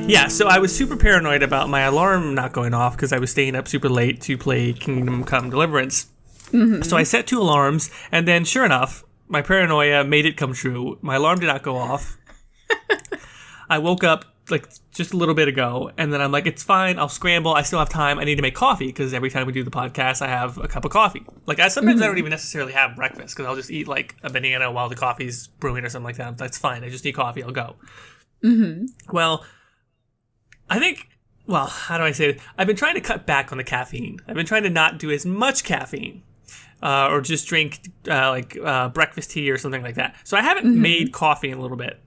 Yeah, so I was super paranoid about my alarm not going off because I was staying up super late to play Kingdom Come Deliverance. Mm-hmm. So I set 2 alarms, and then sure enough, my paranoia made it come true. My alarm did not go off. I woke up like just a little bit ago, and then I'm like, it's fine, I'll scramble, I still have time, I need to make coffee, because every time we do the podcast, I have a cup of coffee. Like, sometimes I don't even necessarily have breakfast, because I'll just eat like a banana while the coffee's brewing or something like that. That's fine, I just need coffee, I'll go. Mm-hmm. Well, how do I say it? I've been trying to cut back on the caffeine. I've been trying to not do as much caffeine. Or just drink breakfast tea or something like that. So I haven't made coffee in a little bit.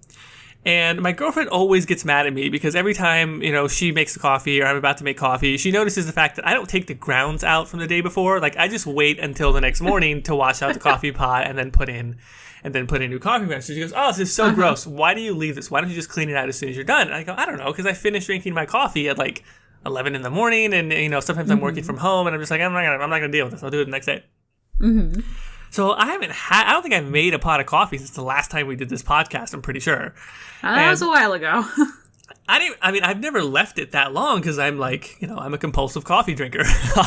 And my girlfriend always gets mad at me because every time, she makes the coffee or I'm about to make coffee, she notices the fact that I don't take the grounds out from the day before. Like, I just wait until the next morning to wash out the coffee pot and then put in new coffee grounds. So she goes, oh, this is so gross. Why do you leave this? Why don't you just clean it out as soon as you're done? And I go, I don't know, because I finished drinking my coffee at like 11 in the morning, and sometimes I'm working from home, and I'm just like, I'm not gonna deal with this. I'll do it the next day. Mm-hmm. So I don't think I've made a pot of coffee since the last time we did this podcast, I'm pretty sure. That was a while ago. I've never left it that long because I'm like, I'm a compulsive coffee drinker,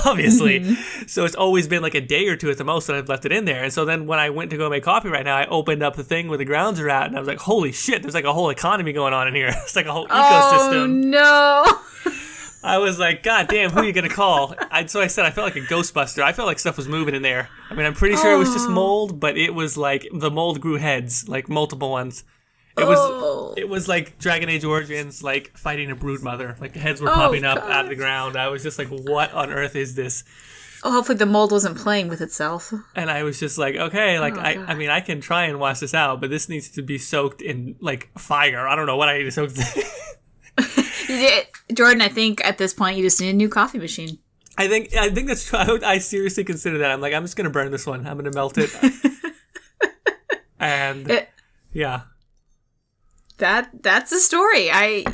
obviously. Mm-hmm. So it's always been like a day or two at the most that I've left it in there. And so then when I went to go make coffee right now, I opened up the thing where the grounds are at, and I was like, holy shit, there's like a whole economy going on in here. It's like a whole ecosystem. Oh, no. I was like, God damn, who are you going to call? So I said I felt like a Ghostbuster. I felt like stuff was moving in there. I mean, I'm pretty sure it was just mold, but it was like the mold grew heads, like multiple ones. It was like Dragon Age Origins, like fighting a brood mother. Like the heads were popping up out of the ground. I was just like, what on earth is this? Oh, hopefully the mold wasn't playing with itself. And I was just like, okay, like I mean, I can try and wash this out, but this needs to be soaked in like fire. I don't know what I need to soak this. Jordan, I think at this point you just need a new coffee machine. I think that's true. I seriously consider that. I'm like, I'm just gonna burn this one. I'm gonna melt it. And yeah, that's the story. I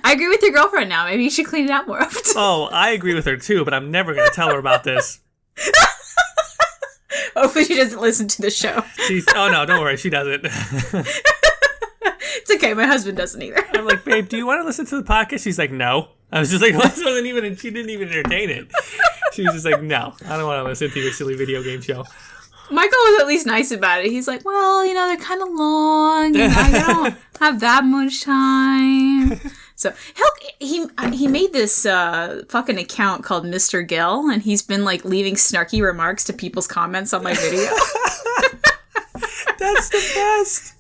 agree with your girlfriend now. Maybe you should clean it out more often. Oh, I agree with her too, but I'm never gonna tell her about this. Hopefully she doesn't listen to the show. Oh no, don't worry, she doesn't. It's okay, my husband doesn't either. I'm like, babe, do you want to listen to the podcast? She's like, no. I was just like, she didn't even entertain it. She was just like, no, I don't want to listen to your silly video game show. Michael was at least nice about it. He's like, well, they're kind of long, and I don't have that much time. So he made this fucking account called Mr. Gill, and he's been like leaving snarky remarks to people's comments on my video. That's the best.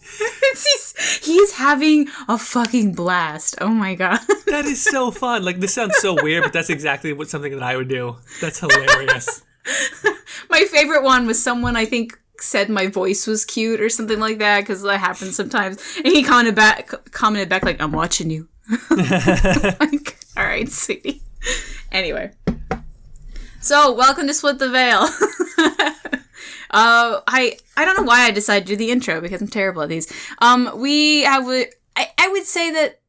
He's having a fucking blast. Oh my god. That is so fun. Like, this sounds so weird, but that's exactly something that I would do. That's hilarious. My favorite one was someone, I think, said my voice was cute or something like that, because that happens sometimes. And he commented back like, I'm watching you. Like, all right, sweetie. Anyway. So, welcome to Split the Veil. I don't know why I decided to do the intro, because I'm terrible at these. I would say that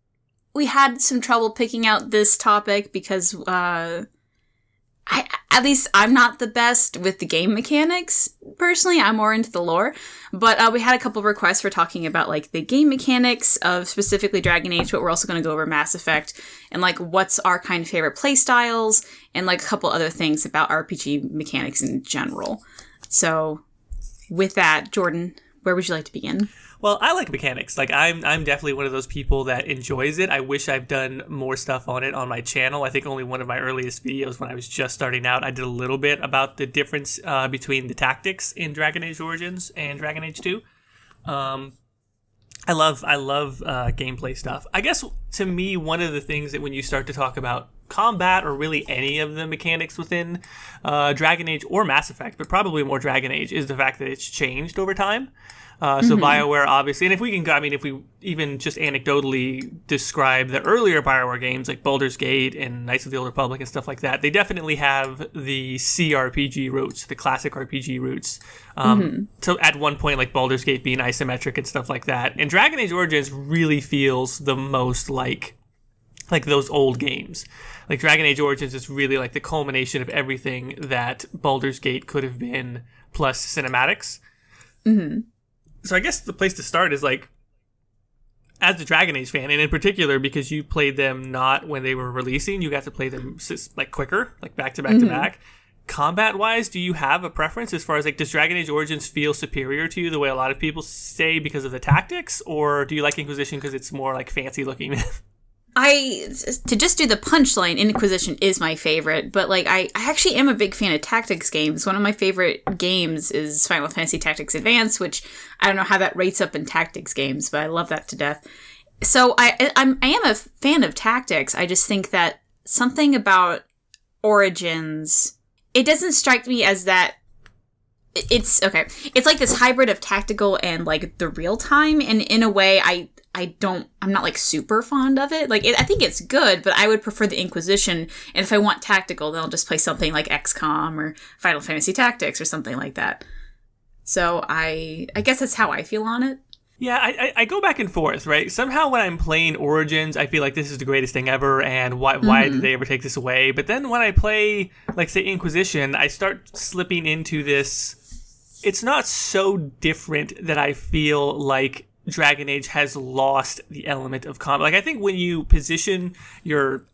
we had some trouble picking out this topic because, at least I'm not the best with the game mechanics. Personally, I'm more into the lore. But we had a couple of requests for talking about like the game mechanics of specifically Dragon Age, but we're also going to go over Mass Effect and like what's our kind of favorite play styles and like a couple other things about RPG mechanics in general. So with that, Jordan, where would you like to begin? Well, I like mechanics. Like, I'm definitely one of those people that enjoys it. I wish I've done more stuff on it on my channel. I think only one of my earliest videos when I was just starting out, I did a little bit about the difference between the tactics in Dragon Age Origins and Dragon Age 2. I love gameplay stuff. I guess, to me, one of the things that when you start to talk about combat or really any of the mechanics within Dragon Age or Mass Effect, but probably more Dragon Age, is the fact that it's changed over time. So Bioware, obviously, and if we even just anecdotally describe the earlier Bioware games like Baldur's Gate and Knights of the Old Republic and stuff like that, they definitely have the CRPG roots, the classic RPG roots. So at one point, like Baldur's Gate being isometric and stuff like that. And Dragon Age Origins really feels the most like those old games. Like Dragon Age Origins is really like the culmination of everything that Baldur's Gate could have been, plus cinematics. Mm-hmm. So I guess the place to start is like, as a Dragon Age fan, and in particular because you played them not when they were releasing, you got to play them like quicker, like back to back to back. Combat wise, do you have a preference as far as like, does Dragon Age Origins feel superior to you the way a lot of people say because of the tactics, or do you like Inquisition because it's more like fancy looking? To just do the punchline, Inquisition is my favorite, but like I actually am a big fan of tactics games. One of my favorite games is Final Fantasy Tactics Advance, which I don't know how that rates up in tactics games, but I love that to death. So I am a fan of tactics. I just think that something about Origins, it doesn't strike me as that. It's okay. It's like this hybrid of tactical and like the real time, and in a way, I'm not like super fond of it. Like I think it's good, but I would prefer the Inquisition. And if I want tactical, then I'll just play something like XCOM or Final Fantasy Tactics or something like that. So I guess that's how I feel on it. Yeah, I go back and forth, right? Somehow when I'm playing Origins, I feel like this is the greatest thing ever, and why did they ever take this away? But then when I play, like, say, Inquisition, I start slipping into this. It's not so different that I feel like Dragon Age has lost the element of combat. Like, I think when you position your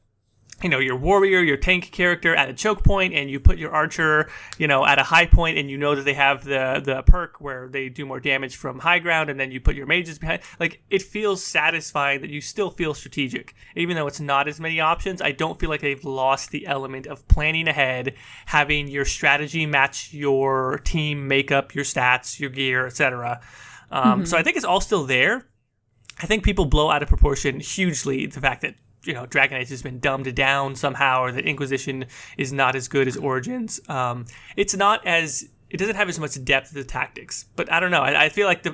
warrior, your tank character at a choke point, and you put your archer, at a high point, and you know that they have the perk where they do more damage from high ground, and then you put your mages behind. Like, it feels satisfying that you still feel strategic. Even though it's not as many options, I don't feel like they've lost the element of planning ahead, having your strategy match your team makeup, your stats, your gear, etc. So I think it's all still there. I think people blow out of proportion hugely the fact that Dragon Age has been dumbed down somehow, or that Inquisition is not as good as Origins. It doesn't have as much depth as the tactics, but I don't know. I feel like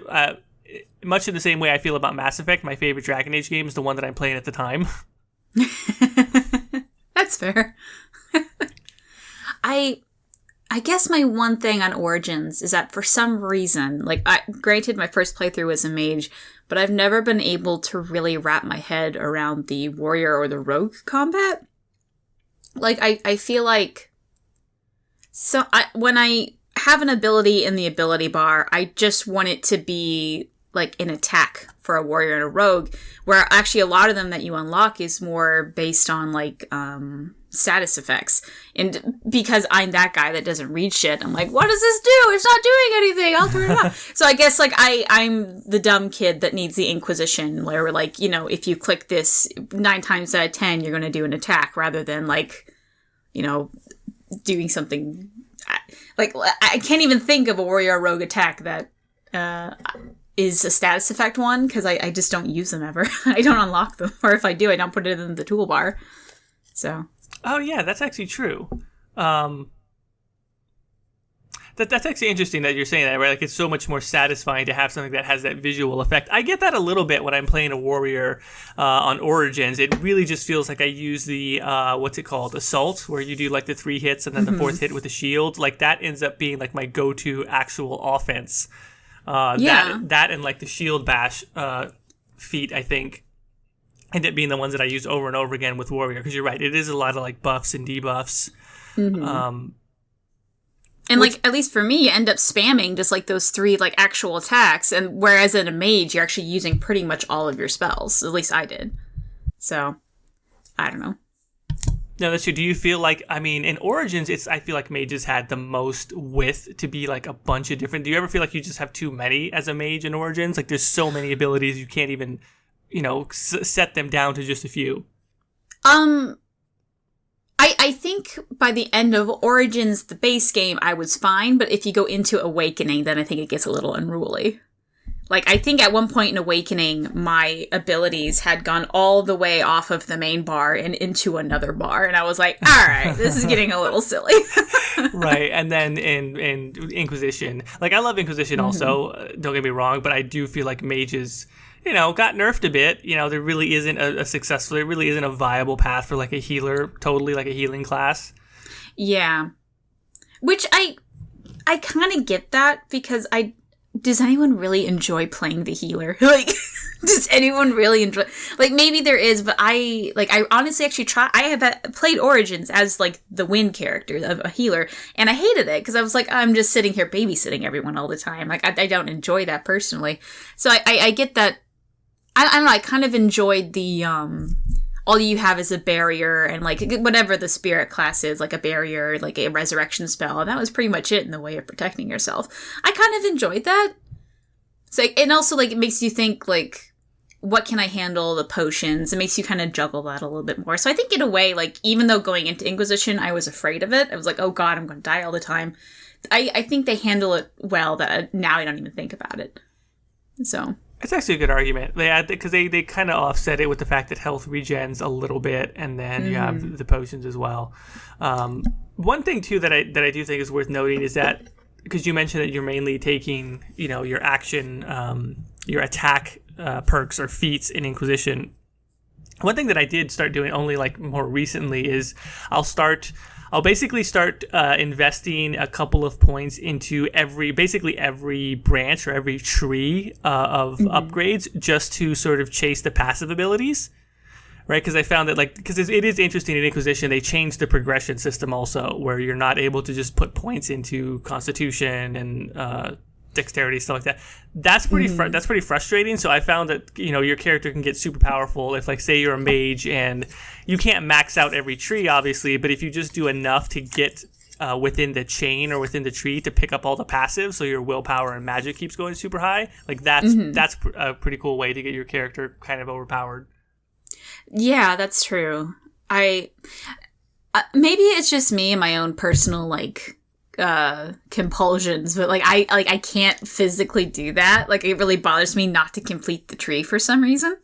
much in the same way I feel about Mass Effect, my favorite Dragon Age game is the one that I'm playing at the time. That's fair. I guess my one thing on Origins is that for some reason, like, granted my first playthrough was a mage, but I've never been able to really wrap my head around the warrior or the rogue combat. Like, I feel like when I have an ability in the ability bar, I just want it to be like an attack for a warrior and a rogue, where actually a lot of them that you unlock is more based on like status effects. And because I'm that guy that doesn't read shit, I'm like, what does this do? It's not doing anything. I'll turn it off. So I guess like I'm the dumb kid that needs the Inquisition, where like, if you click this 9 times out of 10, you're going to do an attack rather than like, doing something. Like, I can't even think of a warrior or rogue attack that is a status effect one, because I just don't use them ever. I don't unlock them, or if I do, I don't put it in the toolbar. So. Oh yeah, that's actually true. That's actually interesting that you're saying that, right? Like, it's so much more satisfying to have something that has that visual effect. I get that a little bit when I'm playing a warrior on Origins. It really just feels like I use the what's it called, assault, where you do like the 3 hits and then the 4th hit with the shield. Like, that ends up being like my go-to actual offense. That and like the shield bash feat, I think, end up being the ones that I use over and over again with warrior, because you're right, it is a lot of like buffs and debuffs. And like, at least for me, you end up spamming just like those 3 like actual attacks, and whereas in a mage you're actually using pretty much all of your spells. At least I did. So I don't know. No, that's true. Do you feel like, I mean, in Origins, I feel like mages had the most width to be like a bunch of different. Do you ever feel like you just have too many as a mage in Origins? Like, there's so many abilities you can't even, set them down to just a few. I think by the end of Origins, the base game, I was fine, but if you go into Awakening, then I think it gets a little unruly. Like, I think at one point in Awakening, my abilities had gone all the way off of the main bar and into another bar, and I was like, all right, this is getting a little silly. Right, and then in Inquisition, like, I love Inquisition also, don't get me wrong, but I do feel like mages, got nerfed a bit. There really isn't there really isn't a viable path for like a healer, totally like a healing class. Yeah. Which I kind of get that, because does anyone really enjoy playing the healer? Like, does anyone really enjoy? Like, maybe there is, but I honestly actually I have played Origins as like the win character of a healer, and I hated it because I was like, I'm just sitting here babysitting everyone all the time. Like, I don't enjoy that personally. So I get that. I don't know, I kind of enjoyed the all you have is a barrier and like whatever the spirit class is, like a barrier, like a resurrection spell, and that was pretty much it in the way of protecting yourself. I kind of enjoyed that. So, and also like it makes you think like, what can I handle, the potions? It makes you kind of juggle that a little bit more. So I think in a way, like even though going into Inquisition I was afraid of it, I was like, oh god, I'm going to die all the time. I think they handle it well that now I don't even think about it. So it's actually a good argument. They add because they kind of offset it with the fact that health regens a little bit, and then you have the potions as well. One thing too that I do think is worth noting is that because you mentioned that you're mainly taking your action, your attack perks or feats in Inquisition. One thing that I did start doing only like more recently is I'll basically start investing a couple of points into basically every branch or every tree of upgrades just to sort of chase the passive abilities, right? Because I found that because it is interesting in Inquisition, they changed the progression system also, where you're not able to just put points into Constitution and dexterity, stuff like that. That's pretty that's pretty frustrating. So I found that your character can get super powerful if, like, say you're a mage and you can't max out every tree obviously, but if you just do enough to get within the chain or within the tree to pick up all the passives, so your willpower and magic keeps going super high, like that's a pretty cool way to get your character kind of overpowered. Yeah, that's true. Maybe it's just me and my own personal compulsions, but I can't physically do that. Like, it really bothers me not to complete the tree for some reason.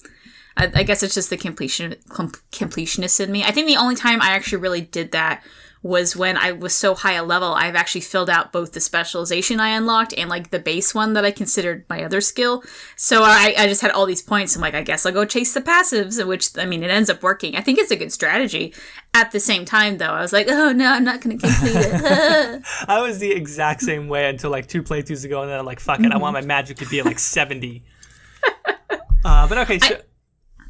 I guess it's just the completionist in me. I think the only time I actually really did that was when I was so high a level, I've actually filled out both the specialization I unlocked and like the base one that I considered my other skill. So I just had all these points. I'm like, I guess I'll go chase the passives, which, I mean, it ends up working. I think it's a good strategy. At the same time, though, I was like, oh no, I'm not going to complete it. I was the exact same way until like 2 playthroughs ago, and then I'm like, fuck it, I want my magic to be at like 70. But okay, so...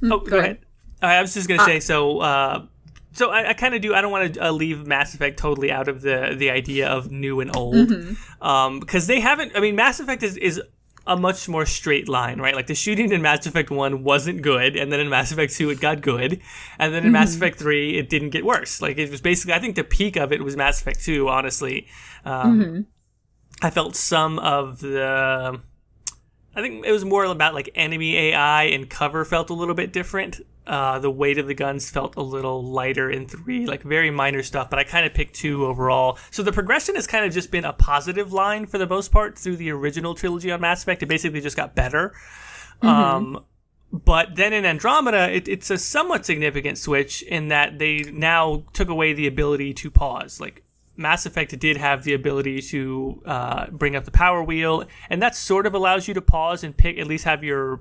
go ahead. I was just going to say, so I kind of do. I don't want to leave Mass Effect totally out of the idea of new and old, because they haven't. I mean, Mass Effect is a much more straight line, right? Like, the shooting in Mass Effect 1 wasn't good, and then in Mass Effect 2 it got good, and then in Mass Effect 3 it didn't get worse. Like, it was basically, I think the peak of it was Mass Effect 2. Honestly, I felt some of the. I think it was more about like enemy AI and cover felt a little bit different. The weight of the guns felt a little lighter in 3, like very minor stuff, but I kind of picked 2 overall. So the progression has kind of just been a positive line for the most part through the original trilogy on Mass Effect. It basically just got better. But then in Andromeda, it's a somewhat significant switch in that they now took away the ability to pause. Like, Mass Effect did have the ability to bring up the power wheel, and that sort of allows you to pause and pick, at least have your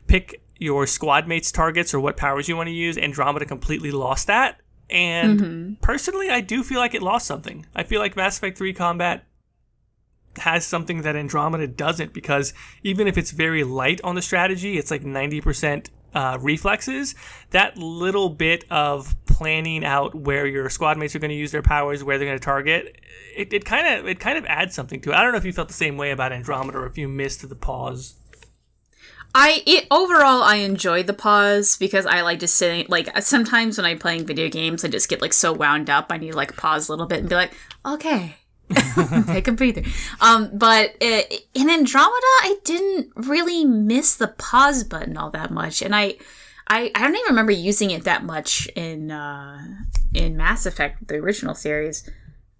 pick your squad mates' targets or what powers you want to use. Andromeda completely lost that, and personally, I do feel like it lost something. I feel like Mass Effect 3 combat has something that Andromeda doesn't, because even if it's very light on the strategy, it's like 90% reflexes. That little bit of planning out where your squad mates are going to use their powers, where they're going to target, it kind of adds something to it. I don't know if you felt the same way about Andromeda or if you missed the pause. Overall, I enjoyed the pause because I like to sit, like, sometimes when I'm playing video games, I just get like so wound up, I need to like pause a little bit and be like, okay, take a breather. But in Andromeda, I didn't really miss the pause button all that much, and I don't even remember using it that much in Mass Effect, the original series.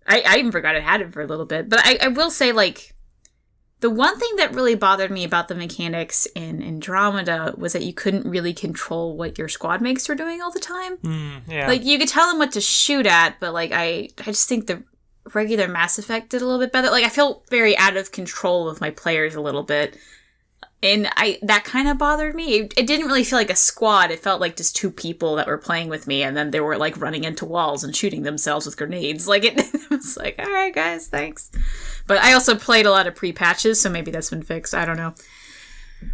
I even forgot I had it for a little bit. But I will say, like, the one thing that really bothered me about the mechanics in Andromeda was that you couldn't really control what your squad mates were doing all the time. Yeah. Like, you could tell them what to shoot at, but like I just think the regular Mass Effect did a little bit better. Like, I feel very out of control of my players a little bit. And that kind of bothered me. It didn't really feel like a squad. It felt like just 2 people that were playing with me, and then they were like running into walls and shooting themselves with grenades. Like, it was like, all right, guys, thanks. But I also played a lot of pre-patches, so maybe that's been fixed. I don't know.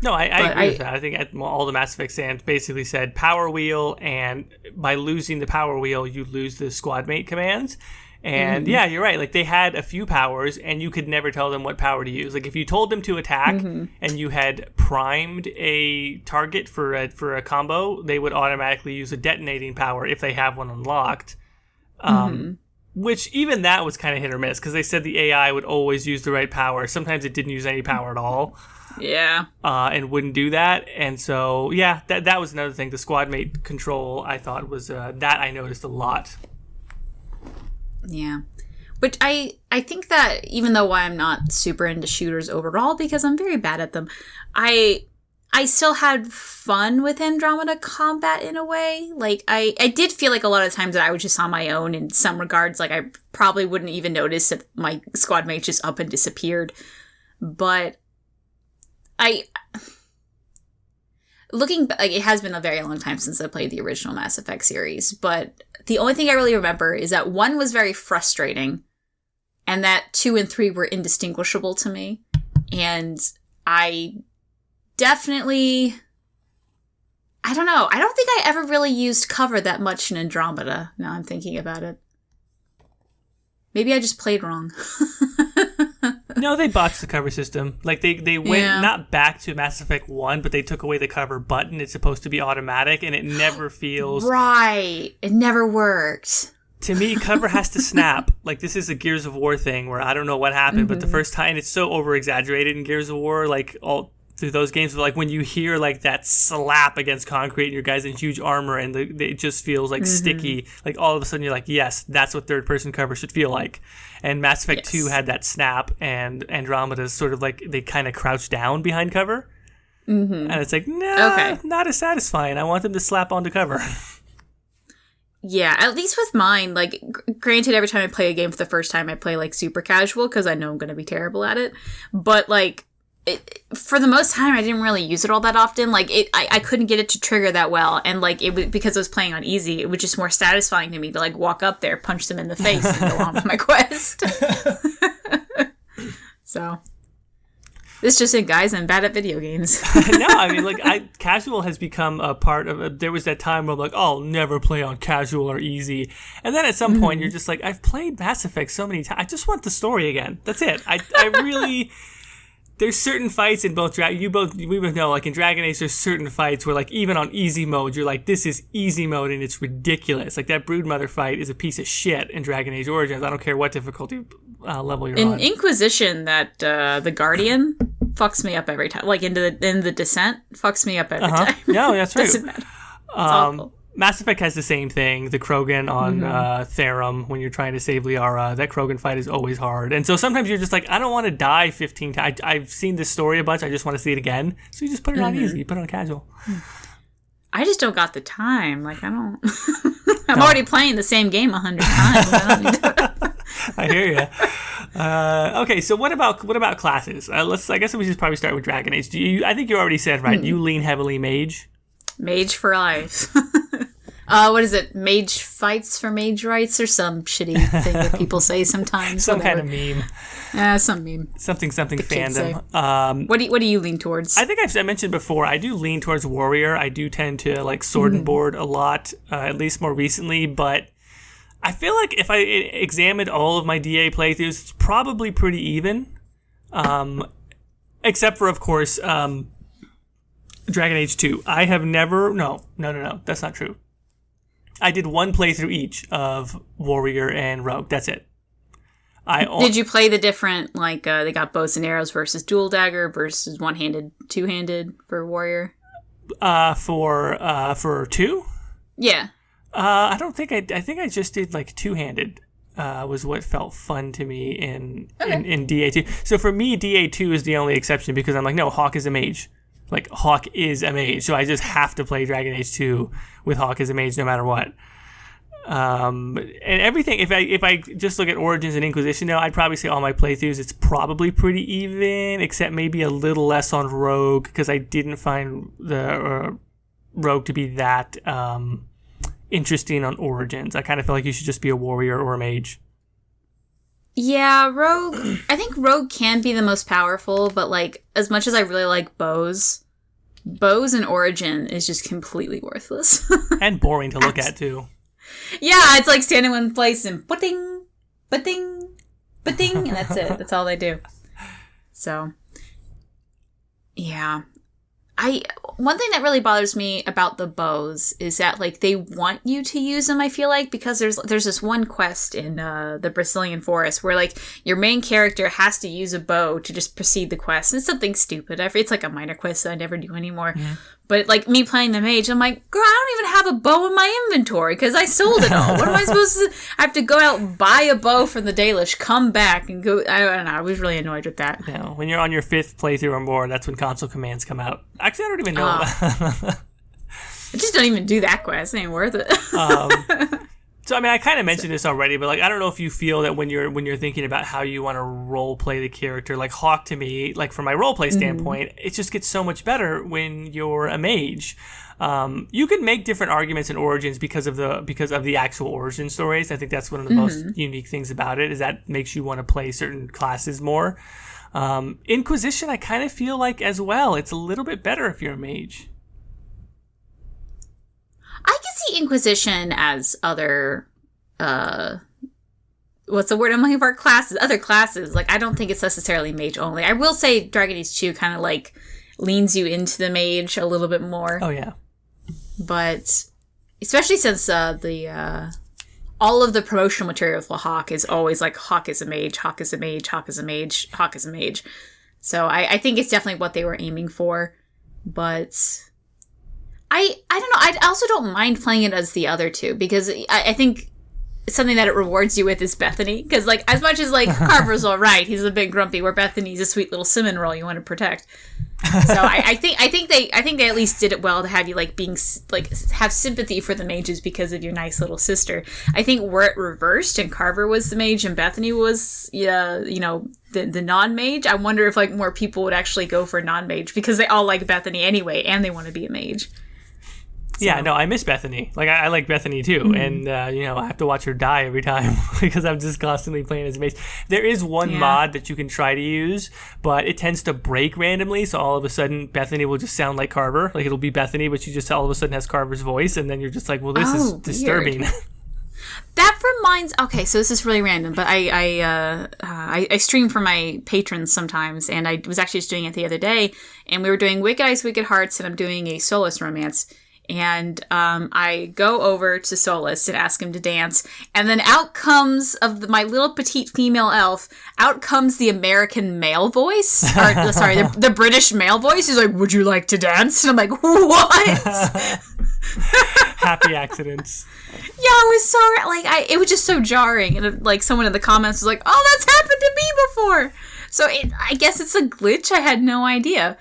No, I agree with that. I think all the Mass Effect fans basically said power wheel, and by losing the power wheel, you lose the squad mate commands. And yeah, you're right. Like they had a few powers, and you could never tell them what power to use. Like if you told them to attack, and you had primed a target for a combo, they would automatically use a detonating power if they have one unlocked. Which even that was kind of hit or miss, because they said the AI would always use the right power. Sometimes it didn't use any power at all. Yeah. And wouldn't do that. And so yeah, that was another thing. The squad mate control, I thought was that I noticed a lot. Yeah. But I think that even though I'm not super into shooters overall, because I'm very bad at them, I still had fun with Andromeda combat in a way. Like, I did feel like a lot of times that I was just on my own in some regards. Like, I probably wouldn't even notice if my squad mate just up and disappeared. But looking back, like, it has been a very long time since I played the original Mass Effect series, but the only thing I really remember is that 1 was very frustrating, and that 2 and 3 were indistinguishable to me. And I definitely, I don't know. I don't think I ever really used cover that much in Andromeda, now I'm thinking about it. Maybe I just played wrong. No, they botched the cover system. Like, they went not back to Mass Effect 1, but they took away the cover button. It's supposed to be automatic, and it never feels... Right. It never worked. To me, cover has to snap. Like, this is a Gears of War thing where I don't know what happened, but the first time, it's so over-exaggerated in Gears of War, like, all through those games, like, when you hear, like, that slap against concrete and your guy's in huge armor and it just feels, like, sticky, like, all of a sudden you're like, yes, that's what third-person cover should feel like. And Mass Effect 2 had that snap, and Andromeda's sort of like, they kind of crouch down behind cover. And it's like, no, not as satisfying. I want them to slap onto cover. Yeah, at least with mine, like, granted, every time I play a game for the first time, I play, like, super casual, because I know I'm going to be terrible at it. But, like, for the most time, I didn't really use it all that often. Like, I couldn't get it to trigger that well. And, like, because I was playing on easy, it was just more satisfying to me to, like, walk up there, punch them in the face, and go on with my quest. So, this just in, guys, I'm bad at video games. No, I mean, like, casual has become a part of... There was that time where I'm like, oh, I'll never play on casual or easy. And then at some point, you're just like, I've played Mass Effect so many times. I just want the story again. That's it. I really... There's certain fights in both we both know, like in Dragon Age, there's certain fights where, like, even on easy mode, you're like, this is easy mode and it's ridiculous. Like, that Broodmother fight is a piece of shit in Dragon Age Origins. I don't care what difficulty level you're on. In Inquisition, that the Guardian fucks me up every time. Like, in the Descent, fucks me up every time. No, that's right. Doesn't matter. It's awful. Mass Effect has the same thing. The Krogan on Therum, when you're trying to save Liara, that Krogan fight is always hard. And so sometimes you're just like, I don't want to die 15 times. I've seen this story a bunch. I just want to see it again. So you just put it on easy. You put it on casual. I just don't got the time. Like, I don't... I'm already playing the same game 100 times. I don't need to... I hear you. Okay, so what about classes? I guess we should probably start with Dragon Age. I think you already said, right, you lean heavily mage. Mage for life. What is it? Mage fights for mage rights, or some shitty thing that people say sometimes. Some kind of meme. Some meme. Something fandom. What do you lean towards? I think I mentioned before, I do lean towards warrior. I do tend to like sword and board a lot, at least more recently, but I feel like if I examined all of my DA playthroughs, it's probably pretty even. Except for, of course, Dragon Age 2. I have never... No, that's not true. I did one playthrough each of Warrior and Rogue. That's it. Did you play the different, like, they got bows and arrows versus dual dagger versus one-handed, two-handed for Warrior? For 2? Yeah. I don't think I think I just did, like, two-handed. Was what felt fun to me in DA2. So for me, DA2 is the only exception because I'm like, no, Hawk is a mage. Like, Hawk is a mage, so I just have to play Dragon Age 2 with Hawk as a mage no matter what. And everything, if I just look at Origins and Inquisition now, I'd probably say all my playthroughs, it's probably pretty even, except maybe a little less on Rogue, because I didn't find the Rogue to be that interesting on Origins. I kind of feel like you should just be a warrior or a mage. Yeah, Rogue... I think Rogue can be the most powerful, but, like, as much as I really like bows in Origin is just completely worthless. And boring to look at, too. Yeah, it's like standing in one place and putting ba-ding, ba-ding, and that's it. That's all they do. So, yeah. One thing that really bothers me about the bows is that, like, they want you to use them, I feel like, because there's this one quest in the Brazilian forest where, like, your main character has to use a bow to just proceed the quest. And it's something stupid. It's like a minor quest that I never do anymore. Mm-hmm. But, like, me playing the mage, I'm like, girl, I don't even have a bow in my inventory because I sold it all. What am I supposed to... I have to go out and buy a bow from the Dalish, come back, and go... I don't know. I was really annoyed with that. Yeah, when you're on your 5th playthrough or more, that's when console commands come out. Actually, I don't even know. I just don't even do that quest. It ain't worth it. So, I mean, I kind of mentioned this already, but, like, I don't know if you feel that when you're thinking about how you want to role play the character, like Hawk to me, like from my role play standpoint, it just gets so much better when you're a mage. You can make different arguments and origins because of the actual origin stories. I think that's one of the most unique things about it, is that makes you want to play certain classes more. Inquisition, I kind of feel like as well, it's a little bit better if you're a mage. I can see Inquisition as other, what's the word I'm looking for? Classes, other classes. Like, I don't think it's necessarily mage only. I will say Dragon Age 2 kind of, like, leans you into the mage a little bit more. Oh, yeah. But, especially since all of the promotional material for Hawk is always, like, Hawk is a mage, Hawk is a mage, Hawk is a mage, Hawk is a mage. So, I think it's definitely what they were aiming for. But... I don't know. I also don't mind playing it as the other two because I think something that it rewards you with is Bethany. Because, like, as much as, like, Carver's all right, he's a bit grumpy, where Bethany's a sweet little cinnamon roll you want to protect. So I think they at least did it well to have you, like, being, like, have sympathy for the mages because of your nice little sister. I think were it reversed and Carver was the mage and Bethany was, the non-mage, I wonder if, like, more people would actually go for non-mage because they all like Bethany anyway and they want to be a mage. So. Yeah, no, I miss Bethany. Like, I like Bethany, too. And, I have to watch her die every time because I'm just constantly playing as a mage. There is one mod that you can try to use, but it tends to break randomly, so all of a sudden Bethany will just sound like Carver. Like, it'll be Bethany, but she just all of a sudden has Carver's voice, and then you're just like, well, this is disturbing. That reminds... Okay, so this is really random, but I stream for my patrons sometimes, and I was actually just doing it the other day, and we were doing Wicked Ice, Wicked Hearts, and I'm doing a Solus romance. And I go over to Solus and ask him to dance. And then out comes, my little petite female elf, out comes the American male voice. The British male voice. He's like, would you like to dance? And I'm like, what? Happy accidents. Yeah, it was so, like, it was just so jarring. And, like, someone in the comments was like, oh, that's happened to me before. So I guess it's a glitch. I had no idea.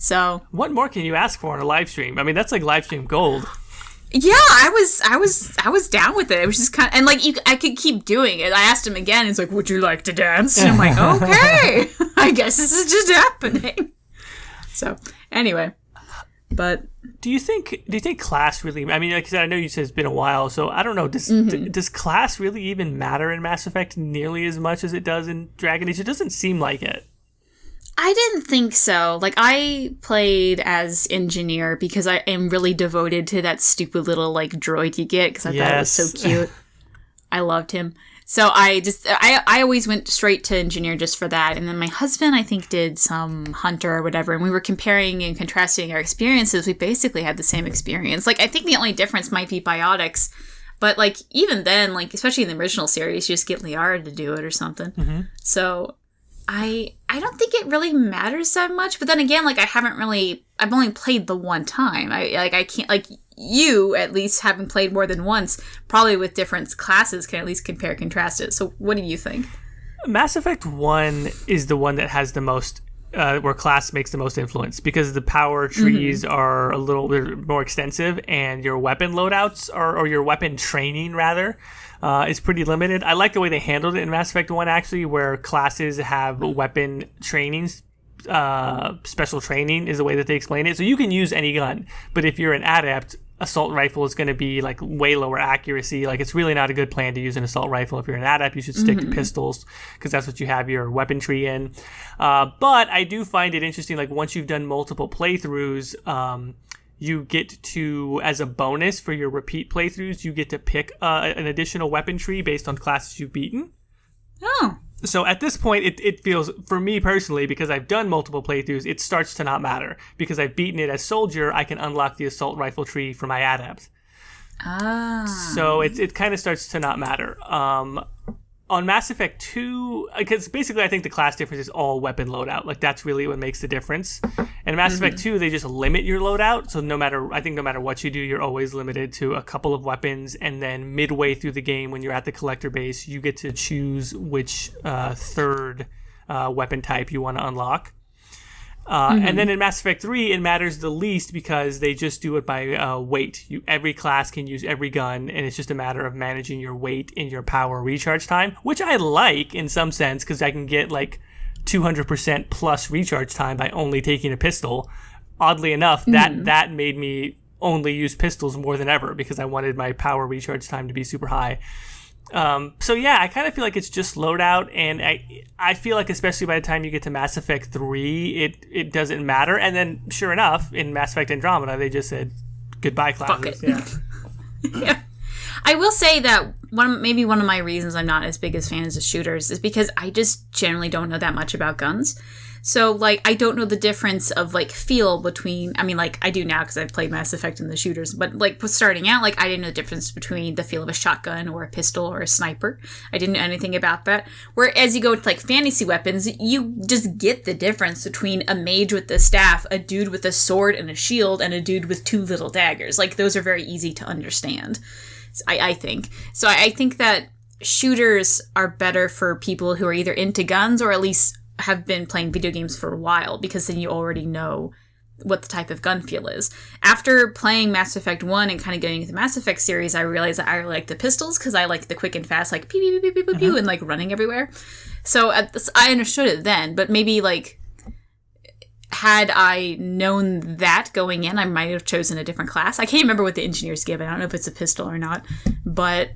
So what more can you ask for on a live stream? I mean, that's like live stream gold. Yeah, I was down with it. It was just kind of, and like I could keep doing it. I asked him again. He's like, "Would you like to dance?" And I'm like, "Okay, I guess this is just happening." So anyway, but do you think class really? I mean, like I said, I know you said it's been a while, so I don't know. Does class really even matter in Mass Effect nearly as much as it does in Dragon Age? It doesn't seem like it. I didn't think so. Like, I played as engineer because I am really devoted to that stupid little, like, droid you get because I thought it was so cute. I loved him. So I always went straight to engineer just for that. And then my husband, I think, did some hunter or whatever. And we were comparing and contrasting our experiences. We basically had the same experience. Like, I think the only difference might be biotics. But, like, even then, like, especially in the original series, you just get Liara to do it or something. Mm-hmm. So I don't think it really matters that much, but then again, like, I've only played the one time. I can't, like, you, at least, having played more than once, probably with different classes, can at least compare and contrast it. So what do you think? Mass Effect 1 is the one that has the most, where class makes the most influence, because the power trees are a little bit more extensive, and your weapon loadouts, or your weapon training, rather, is pretty limited. I like the way they handled it in Mass Effect 1, actually, where classes have weapon trainings. Special training is the way that they explain it. So you can use any gun, but if you're an adept, assault rifle is going to be like way lower accuracy. Like, it's really not a good plan to use an assault rifle. If you're an adept, you should stick to pistols because that's what you have your weapon tree in. But I do find it interesting, like, once you've done multiple playthroughs, you get to, as a bonus for your repeat playthroughs, you get to pick an additional weapon tree based on classes you've beaten. Oh. So at this point, it feels, for me personally, because I've done multiple playthroughs, it starts to not matter. Because I've beaten it as soldier, I can unlock the assault rifle tree for my adept. Ah. So it kind of starts to not matter. On Mass Effect 2, because basically I think the class difference is all weapon loadout. Like, that's really what makes the difference. And Mass Effect 2, they just limit your loadout. So no matter what you do, you're always limited to a couple of weapons. And then midway through the game, when you're at the collector base, you get to choose which third weapon type you want to unlock. And then in Mass Effect 3, it matters the least because they just do it by weight. Every class can use every gun, and it's just a matter of managing your weight and your power recharge time, which I like in some sense because I can get like 200% plus recharge time by only taking a pistol. Oddly enough, that made me only use pistols more than ever because I wanted my power recharge time to be super high. So yeah, I kind of feel like it's just loadout, and I feel like especially by the time you get to Mass Effect 3, it doesn't matter. And then sure enough, in Mass Effect Andromeda, they just said goodbye classes. Fuck it. Yeah. I will say that maybe one of my reasons I'm not as big as fans of shooters is because I just generally don't know that much about guns. So, like, I don't know the difference of, like, feel between... I mean, like, I do now because I've played Mass Effect and the shooters. But, like, starting out, like, I didn't know the difference between the feel of a shotgun or a pistol or a sniper. I didn't know anything about that. Whereas you go to, like, fantasy weapons, you just get the difference between a mage with a staff, a dude with a sword and a shield, and a dude with 2 little daggers. Like, those are very easy to understand, I think. So I think that shooters are better for people who are either into guns or at least have been playing video games for a while, because then you already know what the type of gun feel is. After playing Mass Effect 1 and kind of getting into the Mass Effect series, I realized that I really like the pistols because I like the quick and fast, like pew, pew, pew, pew, pew, pew, and like running everywhere. So I understood it then, but maybe like had I known that going in, I might have chosen a different class. I can't remember what the engineers give. I don't know if it's a pistol or not, but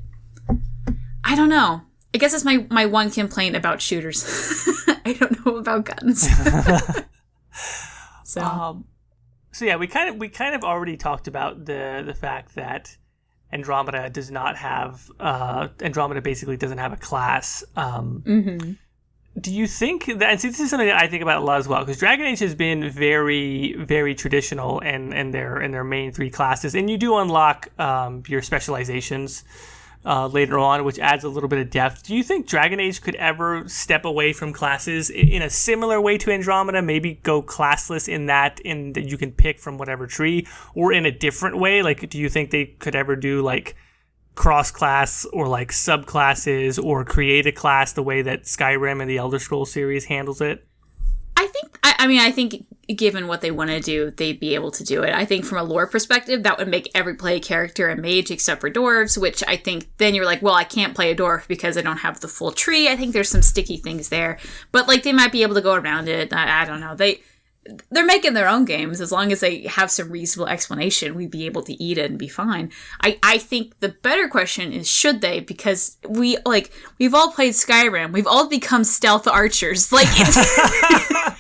I don't know. I guess that's my one complaint about shooters. I don't know about guns. So yeah, we kind of already talked about the fact that Andromeda basically doesn't have a class. Do you think that, and see, this is something that I think about a lot as well, because Dragon Age has been very, very traditional in their main 3 classes, and you do unlock your specializations later on, which adds a little bit of depth. Do you think Dragon Age could ever step away from classes in a similar way to Andromeda, maybe go classless in that you can pick from whatever tree, or in a different way? Like, do you think they could ever do like cross-class or like subclasses, or create a class the way that Skyrim and the Elder Scrolls series handles it? I think given what they want to do, they'd be able to do it. I think from a lore perspective, that would make every play character a mage except for dwarves, which I think then you're like, well, I can't play a dwarf because I don't have the full tree. I think there's some sticky things there, but like they might be able to go around it. I don't know. They're making their own games. As long as they have some reasonable explanation, we'd be able to eat it and be fine. I think the better question is, should they? Because we've all played Skyrim. We've all become stealth archers. Like, it's...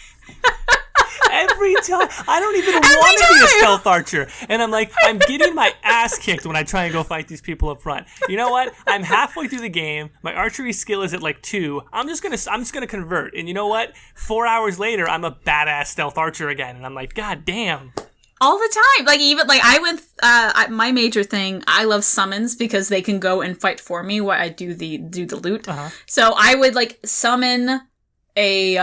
Every time. I don't even want to be a stealth archer. And I'm getting my ass kicked when I try and go fight these people up front. You know what? I'm halfway through the game. My archery skill is at like 2. I'm just gonna convert. And you know what? 4 hours later, I'm a badass stealth archer again. And I'm like, God damn. All the time. Like, even, like, I went, my major thing, I love summons because they can go and fight for me while I do the loot. So I would, like, summon the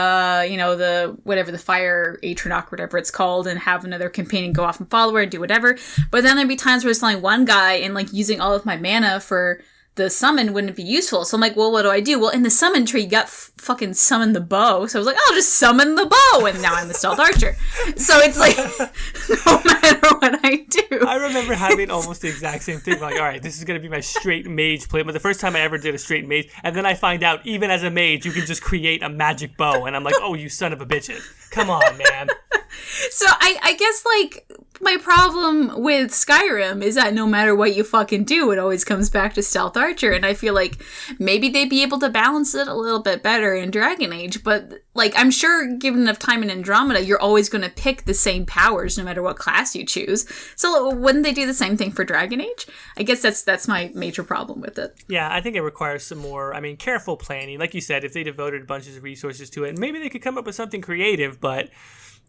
fire Atronach, whatever it's called, and have another companion go off and follow her and do whatever. But then there'd be times where it's only one guy, and like using all of my mana for the summon wouldn't be useful. So I'm like, well, what do I do? Well, in the summon tree, you got fucking summon the bow. So I was like, I'll just summon the bow, and now I'm the stealth archer. So it's like, no matter what I do. I remember having almost the exact same thing. Like, all right, this is going to be my straight mage play. But the first time I ever did a straight mage, and then I find out, even as a mage, you can just create a magic bow. And I'm like, oh, you son of a bitch. Come on, man. So I guess, like, my problem with Skyrim is that no matter what you fucking do, it always comes back to Stealth Archer, and I feel like maybe they'd be able to balance it a little bit better in Dragon Age, but, like, I'm sure given enough time in Andromeda, you're always going to pick the same powers no matter what class you choose. So wouldn't they do the same thing for Dragon Age? I guess that's my major problem with it. Yeah, I think it requires some more, careful planning. Like you said, if they devoted bunches of resources to it, maybe they could come up with something creative, but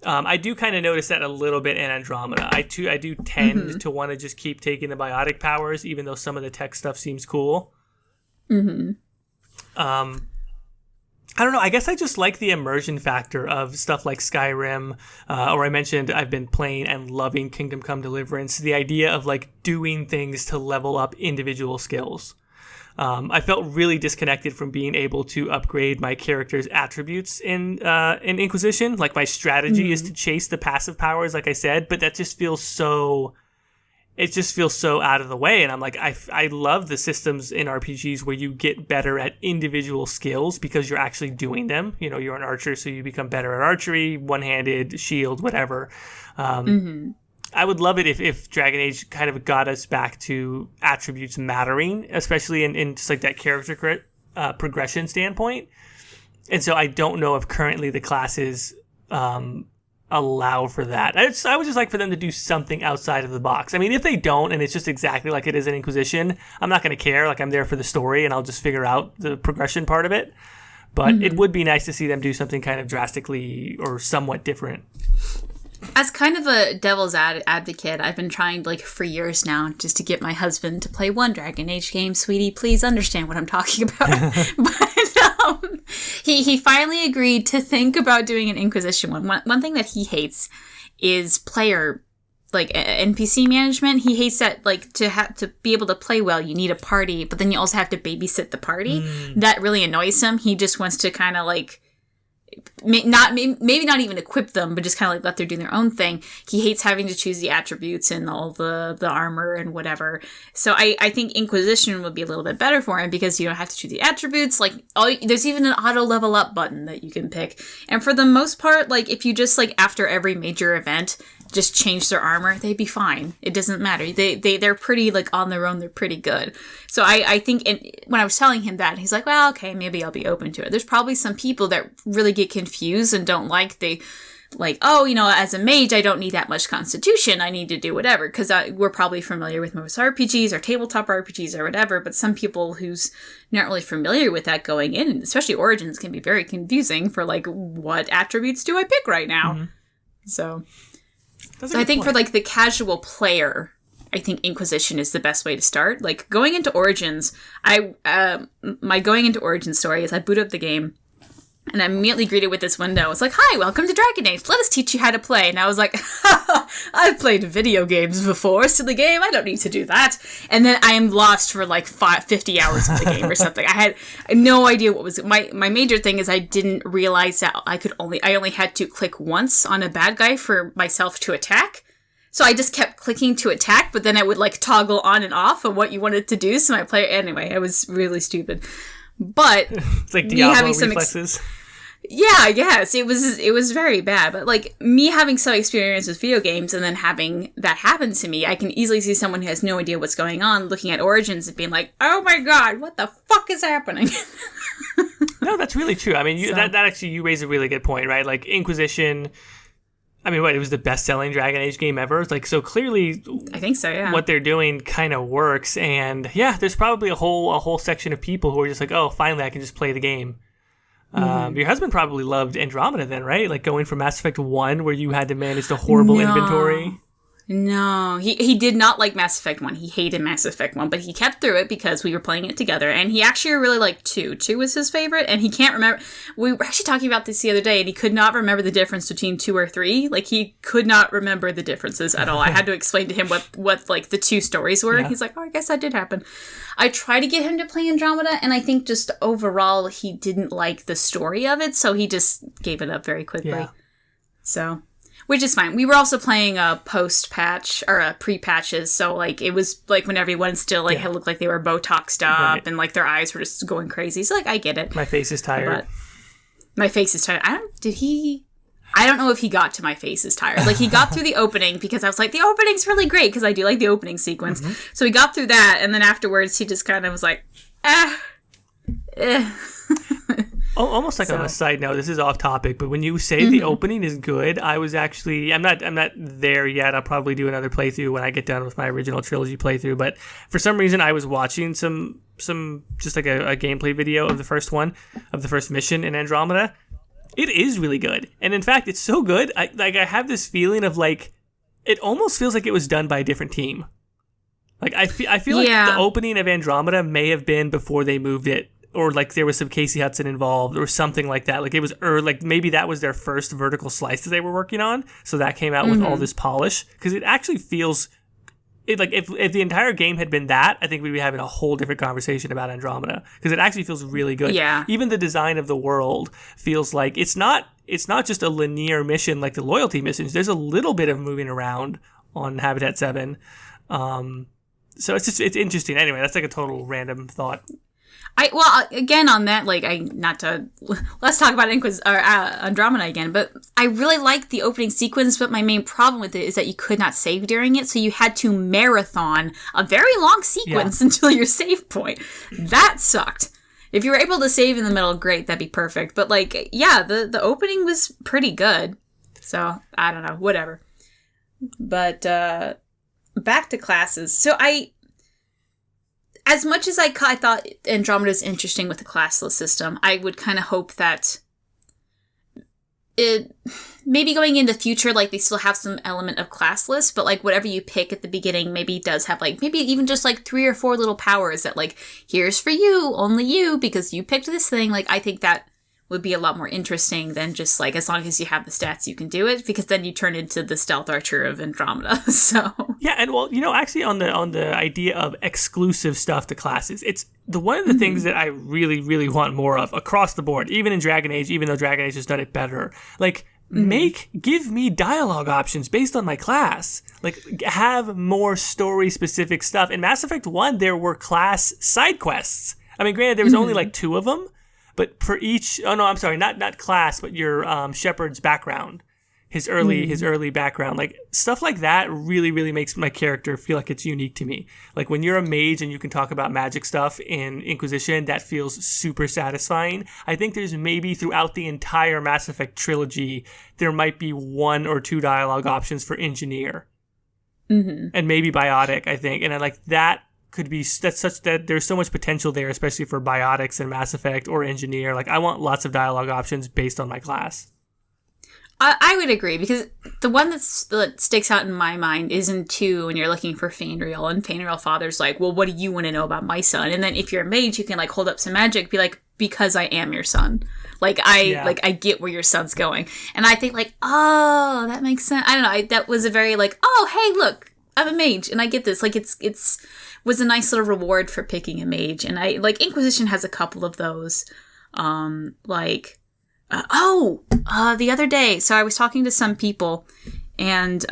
I do kind of notice that a little bit in Andromeda. I do tend to want to just keep taking the biotic powers, even though some of the tech stuff seems cool. I don't know. I guess I just like the immersion factor of stuff like Skyrim, or I mentioned I've been playing and loving Kingdom Come Deliverance. The idea of like doing things to level up individual skills. I felt really disconnected from being able to upgrade my character's attributes in Inquisition. Like my strategy is to chase the passive powers, like I said, but that just feels so. It just feels so out of the way, and I'm like, I love the systems in RPGs where you get better at individual skills because you're actually doing them. You know, you're an archer, so you become better at archery, one-handed, shield, whatever. I would love it if Dragon Age kind of got us back to attributes mattering, especially in just like that character progression standpoint. And so I don't know if currently the classes allow for that. I would just like for them to do something outside of the box. I mean, if they don't and it's just exactly like it is in Inquisition, I'm not going to care. Like, I'm there for the story and I'll just figure out the progression part of it. But it would be nice to see them do something kind of drastically or somewhat different. As kind of a devil's advocate, I've been trying, like, for years now just to get my husband to play one Dragon Age game. Sweetie, please understand what I'm talking about. But he finally agreed to think about doing an Inquisition one. One thing that he hates is player, like, NPC management. He hates that, like, to be able to play well, you need a party, but then you also have to babysit the party. That really annoys him. He just wants to kind of, like, maybe not even equip them, but just kind of like let them do their own thing. He hates having to choose the attributes and all the armor and whatever. So I think Inquisition would be a little bit better for him because you don't have to choose the attributes. Like, there's even an auto level up button that you can pick. And for the most part, like, if you just, like, after every major event just change their armor, they'd be fine. It doesn't matter. They're pretty, like, on their own. They're pretty good. So I think when I was telling him that, he's like, well, okay, maybe I'll be open to it. There's probably some people that really get confused and don't like, oh, you know, as a mage, I don't need that much constitution. I need to do whatever. Because we're probably familiar with most RPGs or tabletop RPGs or whatever. But some people who's not really familiar with that going in, and especially Origins, can be very confusing for, like, what attributes do I pick right now? So I think for, like, the casual player, I think Inquisition is the best way to start. Like, going into Origins, my going into Origins story is I boot up the game, and I'm immediately greeted with this window. It's like, hi, welcome to Dragon Age. Let us teach you how to play. And I was like, I've played video games before. Silly game. I don't need to do that. And then I am lost for like 50 hours of the game or something. I had no idea what was... My major thing is I didn't realize that I only had to click once on a bad guy for myself to attack. So I just kept clicking to attack, but then I would, like, toggle on and off of what you wanted to do. So my player... Anyway, it was really stupid. But it's like Diablo reflexes. Yeah, I guess it was very bad. But, like, me having some experience with video games and then having that happen to me, I can easily see someone who has no idea what's going on looking at Origins and being like, "Oh my god, what the fuck is happening?" No, that's really true. I mean, that actually, you raise a really good point, right? Like, Inquisition. I mean, it was the best-selling Dragon Age game ever. Like, so clearly, I think so. Yeah, what they're doing kind of works, and yeah, there's probably a whole section of people who are just like, oh, finally, I can just play the game. Your husband probably loved Andromeda then, right? Like going from Mass Effect 1, where you had to manage the horrible inventory. No, he did not like Mass Effect 1. He hated Mass Effect 1, but he kept through it because we were playing it together, and he actually really liked 2. 2 was his favorite, and he can't remember... We were actually talking about this the other day, and he could not remember the difference between 2 or 3. Like, he could not remember the differences at all. I had to explain to him what like, the 2 stories were, and he's like, oh, I guess that did happen. I tried to get him to play Andromeda, and I think just overall, he didn't like the story of it, so he just gave it up very quickly. Yeah. So... Which is fine. We were also playing a post-patch, or pre-patches, so, like, it was, like, when everyone still, like, had looked like they were Botoxed up, and, like, their eyes were just going crazy. So, like, I get it. My face is tired. But my face is tired. Did he... I don't know if he got to my face is tired. Like, he got through the opening because I was like, the opening's really great because I do like the opening sequence. Mm-hmm. So he got through that, and then afterwards he just kind of was like, Almost like on a side note, this is off topic, but when you say the opening is good, I was actually, I'm not there yet. I'll probably do another playthrough when I get done with my original trilogy playthrough, but for some reason I was watching some just like a gameplay video of the first one, of the first mission in Andromeda. It is really good. And in fact, it's so good, I have this feeling of like, it almost feels like it was done by a different team. Like, I feel like the opening of Andromeda may have been before they moved it, or like there was some Casey Hudson involved or something like that. Like it was like maybe that was their first vertical slice that they were working on. So that came out with all this polish, because it actually feels like if the entire game had been that, I think we'd be having a whole different conversation about Andromeda, because it actually feels really good. Yeah. Even the design of the world feels like it's not just a linear mission like the loyalty missions. There's a little bit of moving around on Habitat 7. So it's interesting. Anyway, that's like a total random thought. Again on that, like, let's talk about Andromeda again, but I really liked the opening sequence, but my main problem with it is that you could not save during it, so you had to marathon a very long sequence until your save point. That sucked. If you were able to save in the middle, great, that'd be perfect. But like, yeah, the opening was pretty good. So, I don't know, whatever. But, back to classes. So as much as I thought Andromeda was interesting with the classless system, I would kind of hope that it maybe going into the future, like, they still have some element of classless, but like whatever you pick at the beginning maybe does have like maybe even just like 3 or 4 little powers that like, here's for you, only you, because you picked this thing. Like, I think that would be a lot more interesting than just like, as long as you have the stats you can do it, because then you turn into the stealth archer of Andromeda. So yeah, and well, actually on the idea of exclusive stuff to classes, it's one of the things that I really, really want more of across the board, even in Dragon Age, even though Dragon Age has done it better. Like, give me dialogue options based on my class. Like, have more story specific stuff. In Mass Effect 1, there were class side quests. I mean, granted, there was only like 2 of them, but for each, not class, but your Shepard's background, his early background, like stuff like that really, really makes my character feel like it's unique to me. Like when you're a mage and you can talk about magic stuff in Inquisition, that feels super satisfying. I think there's maybe throughout the entire Mass Effect trilogy, there might be 1 or 2 dialogue options for engineer, and maybe biotic. I think, and I like that. Could be that there's so much potential there, especially for biotics and Mass Effect or engineer. Like, I want lots of dialogue options based on my class. I would agree, because the one that sticks out in my mind is in 2 when you're looking for Fainriel, and Fainriel father's like, well, what do you want to know about my son? And then if you're a mage, you can like hold up some magic, be like, because I am your son. Like, I get where your son's going. And I think like, oh, that makes sense. I don't know. That was a very like, oh, hey, look, I'm a mage and I get this. Like, it's was a nice little reward for picking a mage. And I like Inquisition has a couple of those. The other day, so I was talking to some people, and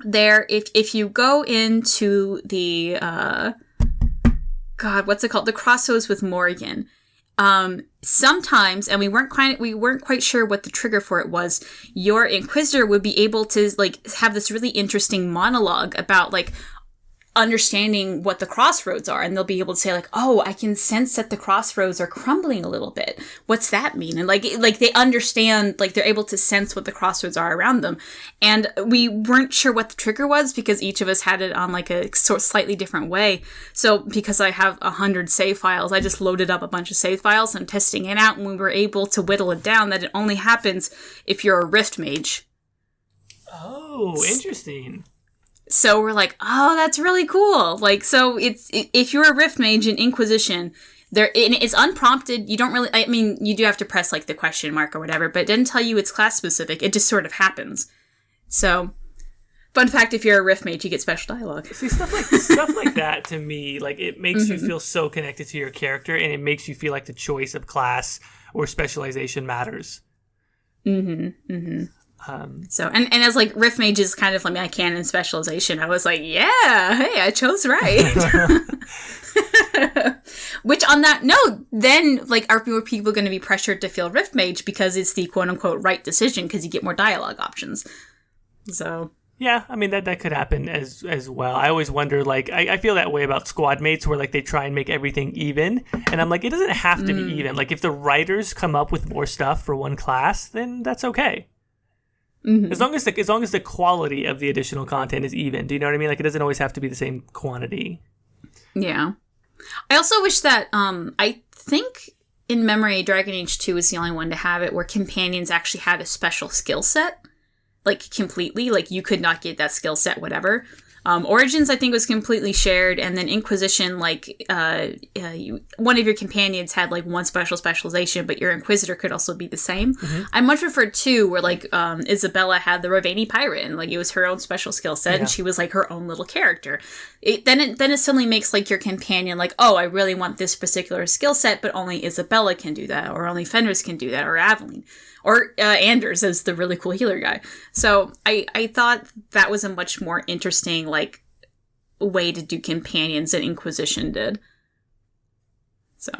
there, if you go into the what's it called, the Crossroads with Morgan, sometimes, and we weren't quite sure what the trigger for it was, your Inquisitor would be able to like have this really interesting monologue about like understanding what the crossroads are, and they'll be able to say like, oh, I can sense that the crossroads are crumbling a little bit. What's that mean? And like they understand, like they're able to sense what the crossroads are around them. And we weren't sure what the trigger was, because each of us had it on like a slightly different way. So because I have 100 save files, I just loaded up a bunch of save files and testing it out, and we were able to whittle it down that it only happens if you're a Rift Mage. Oh, interesting. So we're like, oh, that's really cool. Like, so if you're a Rift Mage in Inquisition, it's unprompted. You don't really, I mean, you do have to press like the question mark or whatever, but it doesn't tell you it's class specific. It just sort of happens. So, fun fact, if you're a Rift Mage, you get special dialogue. See, stuff like that to me, like it makes you feel so connected to your character, and it makes you feel like the choice of class or specialization matters. So, and as like Rift Mage is kind of like my canon specialization, I was like, yeah, hey, I chose right. Which on that note, then, like, are more people going to be pressured to feel Rift Mage because it's the quote-unquote right decision because you get more dialogue options? So... Yeah, I mean, that could happen as well. I always wonder, like, I feel that way about squad mates where, like, they try and make everything even. And I'm like, it doesn't have to be even. Like, if the writers come up with more stuff for one class, then that's okay. Mm-hmm. As long as the quality of the additional content is even. Do you know what I mean? Like, it doesn't always have to be the same quantity. Yeah. I also wish that, I think in memory, Dragon Age 2 is the only one to have it where companions actually had a special skill set. Like, completely. Like, you could not get that skill set, whatever. Origins, I think, was completely shared, and then Inquisition, like, one of your companions had, like, one specialization, but your Inquisitor could also be the same. Mm-hmm. I much preferred 2, where, like, Isabella had the Ravani Pirate, and, like, it was her own special skill set, and she was, like, her own little character. Then it suddenly makes, like, your companion, like, oh, I really want this particular skill set, but only Isabella can do that, or only Fenris can do that, or Aveline. Or Anders as the really cool healer guy. So I thought that was a much more interesting, like, way to do companions than Inquisition did. So.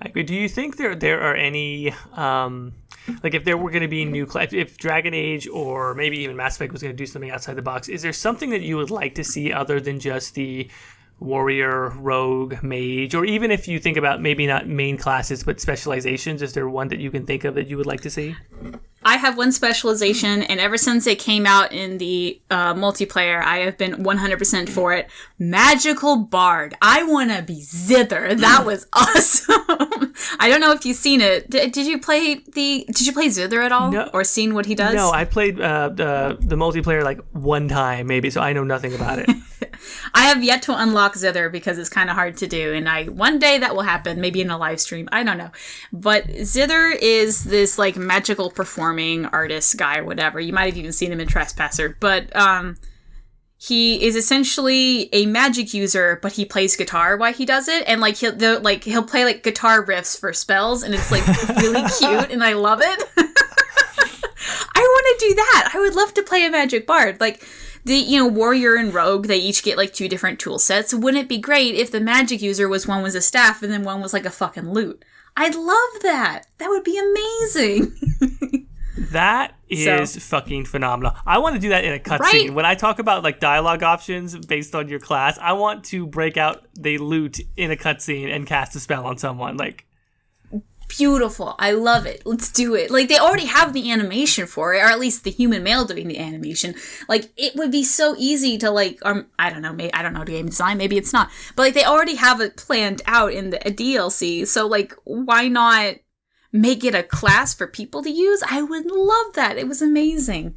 I agree. Do you think there are any, like, if there were going to be new if Dragon Age or maybe even Mass Effect was going to do something outside the box, is there something that you would like to see other than just the warrior, rogue, mage, or even if you think about maybe not main classes but specializations, is there one that you can think of that you would like to see? I have one specialization, and ever since it came out in the multiplayer, I have been 100% for it. Magical Bard. I want to be Zither. That was awesome. I don't know if you've seen it. Did you play Zither at all? No, or seen what he does? No, I played the multiplayer like one time maybe, so I know nothing about it. I have yet to unlock Zither because it's kind of hard to do, and one day that will happen, maybe in a live stream. I don't know. But Zither is this, like, magical performing artist guy or whatever. You might have even seen him in Trespasser, but he is essentially a magic user, but he plays guitar while he does it, and like he'll play like guitar riffs for spells, and it's like really cute, and I love it. I want to do that. I would love to play a magic bard. Like, the, warrior and rogue, they each get like 2 different tool sets. Wouldn't it be great if the magic user one was a staff and then one was like a fucking lute? I'd love that. That would be amazing. That is fucking phenomenal. I want to do that in a cutscene. Right? When I talk about, like, dialogue options based on your class, I want to break out the lute in a cutscene and cast a spell on someone. Like, beautiful. I love it. Let's do it. Like, they already have the animation for it, or at least the human male doing the animation. Like, it would be so easy to, like, I don't know, I don't know game design, maybe it's not. But, like, they already have it planned out in the DLC, so, like, why not make it a class for people to use? I would love that. It was amazing.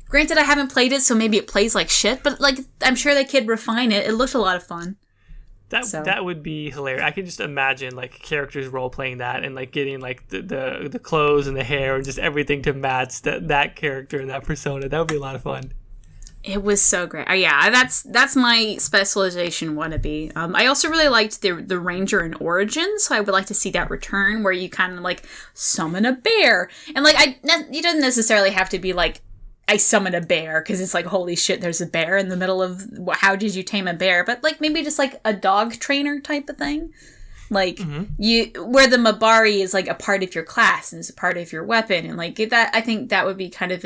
Granted, I haven't played it, so maybe it plays like shit, but, like, I'm sure they could refine it. It looked a lot of fun. That would be hilarious. I could just imagine, like, characters role playing that and, like, getting, like, the clothes and the hair and just everything to match that character and that persona. That would be a lot of fun. It was so great. Yeah, that's my specialization wannabe. I also really liked the Ranger in Origins, so I would like to see that return where you kind of, like, summon a bear. And, like, you don't necessarily have to be, like, I summon a bear, because it's like, holy shit, there's a bear in the middle of, how did you tame a bear? But, like, maybe just, like, a dog trainer type of thing. Like, where the Mabari is, like, a part of your class and is a part of your weapon. And, like, that, I think that would be kind of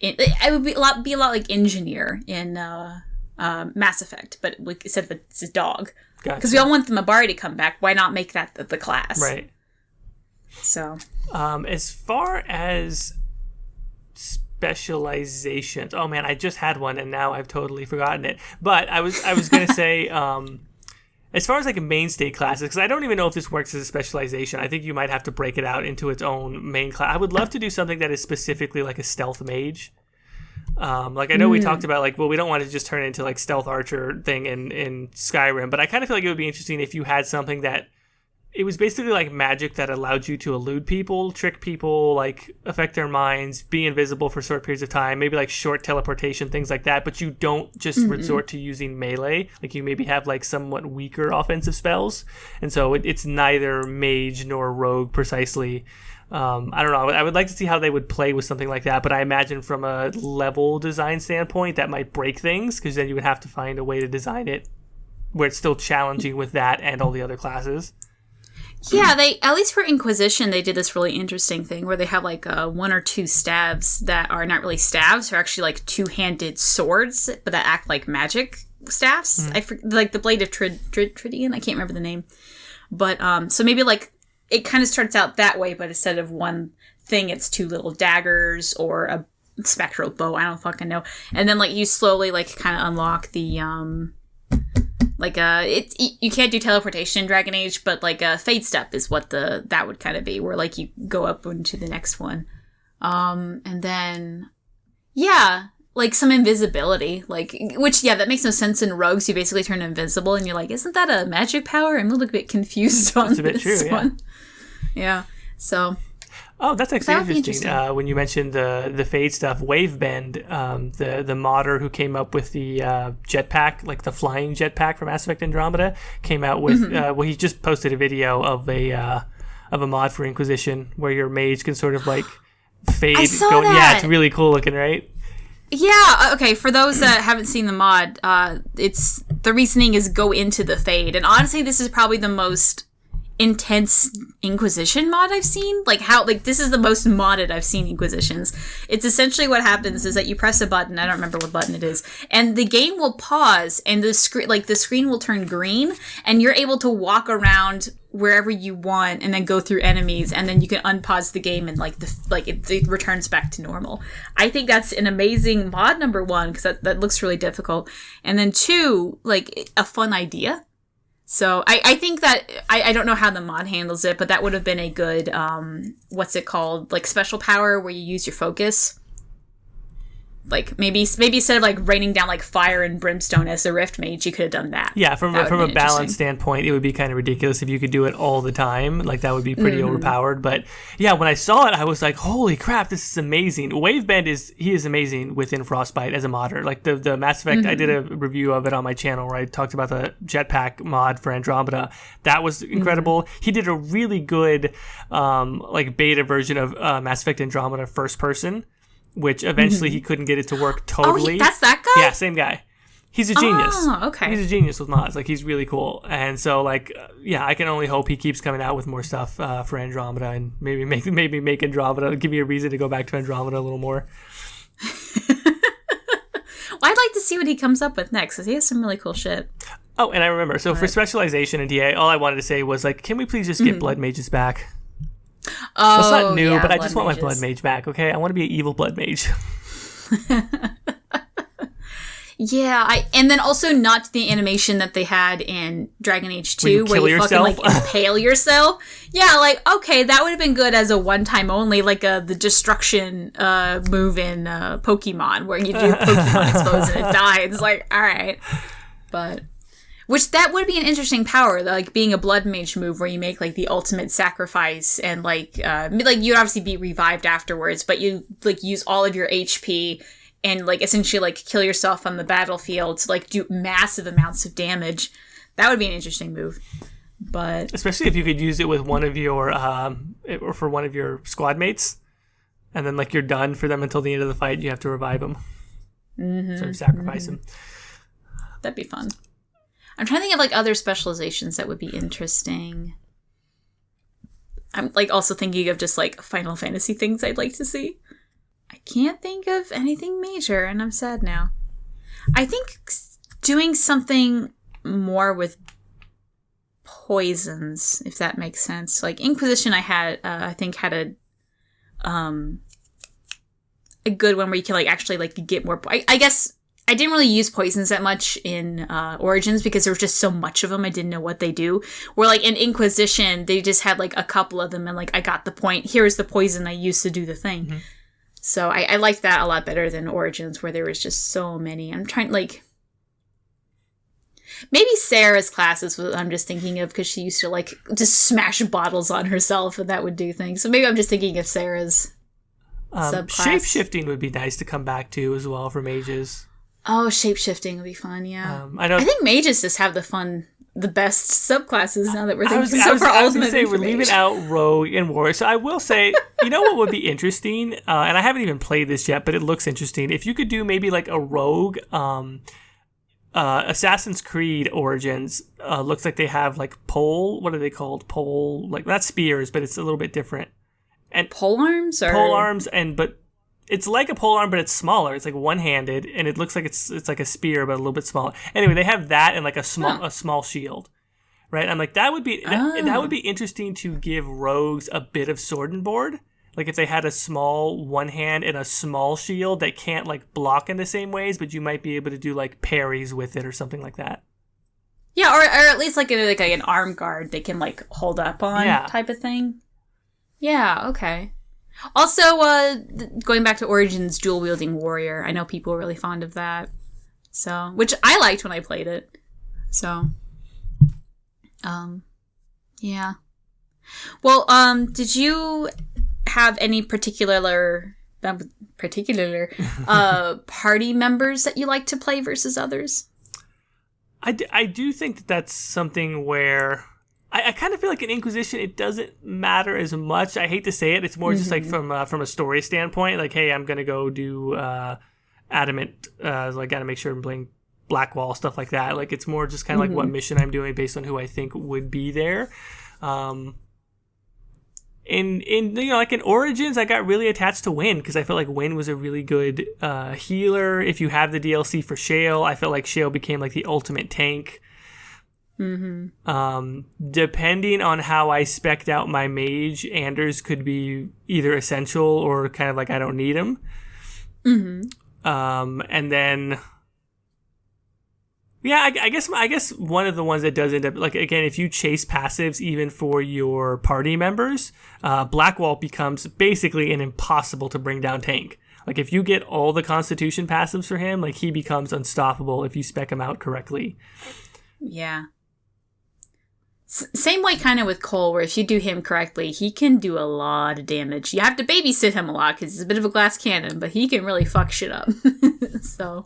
it would be a lot like Engineer in Mass Effect, but like, instead of it's a dog. Because we all want the Mabari to come back. Why not make that the class? Right. So. As far as specializations, oh man, I just had one and now I've totally forgotten it. But I was gonna say, as far as like mainstay classes, because I don't even know if this works as a specialization. I think you might have to break it out into its own main class. I would love to do something that is specifically like a stealth mage. Like, I know we talked about, like, well, we don't want to just turn it into like stealth archer thing in Skyrim, but I kind of feel like it would be interesting if you had something that it was basically like magic that allowed you to elude people, trick people, like affect their minds, be invisible for short periods of time, maybe like short teleportation, things like that. But you don't just resort to using melee. Like, you maybe have like somewhat weaker offensive spells. And so it's neither mage nor rogue precisely. I don't know. I would like to see how they would play with something like that. But I imagine from a level design standpoint, that might break things, because then you would have to find a way to design it where it's still challenging with that and all the other classes. Yeah, they, at least for Inquisition, they did this really interesting thing where they have like one or two staves that are not really staves, they're actually like two-handed swords, but that act like magic staffs. Like the Blade of Tridian, I can't remember the name. But so maybe like it kind of starts out that way, but instead of one thing, it's two little daggers or a spectral bow. I don't fucking know. And then like you slowly like kind of unlock the you can't do teleportation in Dragon Age, but like a fade step is what that would kind of be, where like you go up into the next one. And then yeah, like some invisibility, that makes no sense in rogues. You basically turn invisible and you're like, isn't that a magic power? I'm a little bit confused on this one. Yeah. So oh, that's actually interesting. When you mentioned the fade stuff, Wavebend, the modder who came up with the jetpack, like the flying jetpack from Mass Effect Andromeda, came out with. He just posted a video of a mod for Inquisition where your mage can sort of like fade. I saw that. Yeah, it's really cool looking, right? Yeah. Okay. For those that haven't seen the mod, it's the reasoning is go into the fade, and honestly, this is probably the most intense Inquisition mod I've seen. This is the most modded I've seen Inquisitions. It's essentially what happens is that you press a button, I don't remember what button it is, and the game will pause and the screen will turn green and you're able to walk around wherever you want and then go through enemies, and then you can unpause the game and it returns back to normal. I think that's an amazing mod, number one, because that looks really difficult, and then two, like a fun idea. So I think that, I don't know how the mod handles it, but that would have been a good, what's it called? Like special power where you use your focus. Like maybe instead of like raining down like fire and brimstone as a Rift Mage, you could have done that. Yeah, from a balance standpoint, it would be kind of ridiculous if you could do it all the time. Like that would be pretty overpowered. But yeah, when I saw it, I was like, holy crap, this is amazing. Wavebend is amazing within Frostbite as a modder. Like the Mass Effect, I did a review of it on my channel where I talked about the jetpack mod for Andromeda. That was incredible. He did a really good beta version of Mass Effect Andromeda first person, which eventually he couldn't get it to work totally. Oh, that's that guy? Yeah, same guy. He's a genius. Oh, okay. He's a genius with mods. Like, he's really cool. And so, I can only hope he keeps coming out with more stuff for Andromeda, and maybe make Andromeda, give you a reason to go back to Andromeda a little more. Well, I'd like to see what he comes up with next, because he has some really cool shit. Oh, and I remember. So for specialization in DA, all I wanted to say was, can we please just get Blood Mages back? Oh, it's not new, yeah, but I just want my Blood Mage back, okay? I want to be an evil Blood Mage. Yeah, and then also not the animation that they had in Dragon Age 2 where you fucking impale yourself. Yeah, okay, that would have been good as a one-time only, the destruction move in Pokemon where you do Pokemon explodes and it dies. It's alright. But which that would be an interesting power, being a Blood Mage move where you make the ultimate sacrifice and you'd obviously be revived afterwards, but you use all of your HP and essentially kill yourself on the battlefield to do massive amounts of damage. That would be an interesting move. But especially if you could use it with one of your or for one of your squad mates, and then you're done for them until the end of the fight, you have to revive them. Sort of sacrifice them. That'd be fun. I'm trying to think of other specializations that would be interesting. I'm also thinking of just Final Fantasy things I'd like to see. I can't think of anything major, and I'm sad now. I think doing something more with poisons, if that makes sense. Inquisition, I think had a good one where you can actually get more. I guess I didn't really use poisons that much in Origins because there was just so much of them. I didn't know what they do. Where in Inquisition, they just had a couple of them, and I got the point. Here's the poison I used to do the thing. Mm-hmm. So I liked that a lot better than Origins, where there was just so many. I'm trying maybe Sarah's class is what I'm just thinking of, because she used to just smash bottles on herself and that would do things. So maybe I'm just thinking of Sarah's subclass. Shape-shifting would be nice to come back to as well for mages. Oh, shape-shifting would be fun, yeah. I think mages just have the best subclasses now that we're thinking. I was going to say, we're leaving out Rogue and Warrior. So I will say, you know what would be interesting? And I haven't even played this yet, but it looks interesting. If you could do maybe a Rogue, Assassin's Creed Origins looks like they have like pole. What are they called? Pole, like not spears, but it's a little bit different. And pole arms, or pole arms, but it's like a pole arm, but it's smaller. It's like one-handed, and it looks like it's like a spear, but a little bit smaller. Anyway, they have that and like a small shield, right? I'm like that would be interesting to give rogues a bit of sword and board. Like if they had a small one hand and a small shield that can't like block in the same ways, but you might be able to do like parries with it or something like that. Yeah, or at least like an arm guard they can like hold up on type of thing. Yeah, okay. Also, going back to Origins, dual-wielding warrior. I know people are really fond of that. So, which I liked when I played it. So, yeah. Well, did you have any particular party members that you like to play versus others? I do think that that's something where I kind of feel like in Inquisition it doesn't matter as much. I hate to say it. It's more just like from a story standpoint. Like, hey, I'm gonna go do Adamant. I gotta make sure I'm playing Blackwall, stuff like that. Like it's more just kind of like what mission I'm doing based on who I think would be there. In like in Origins, I got really attached to Wynn because I felt like Wynn was a really good healer. If you have the DLC for Shale, I felt like Shale became like the ultimate tank. Depending on how I spec'd out my mage, Anders could be either essential or kind of like I don't need him. And then, yeah, I guess one of the ones that does end up, like, again, if you chase passives even for your party members, Blackwall becomes basically an impossible to bring down tank. Like, if you get all the Constitution passives for him, like, he becomes unstoppable if you spec him out correctly. Yeah. Same way kind of with Cole, where if you do him correctly, he can do a lot of damage. You have to babysit him a lot because he's a bit of a glass cannon, but he can really fuck shit up. So,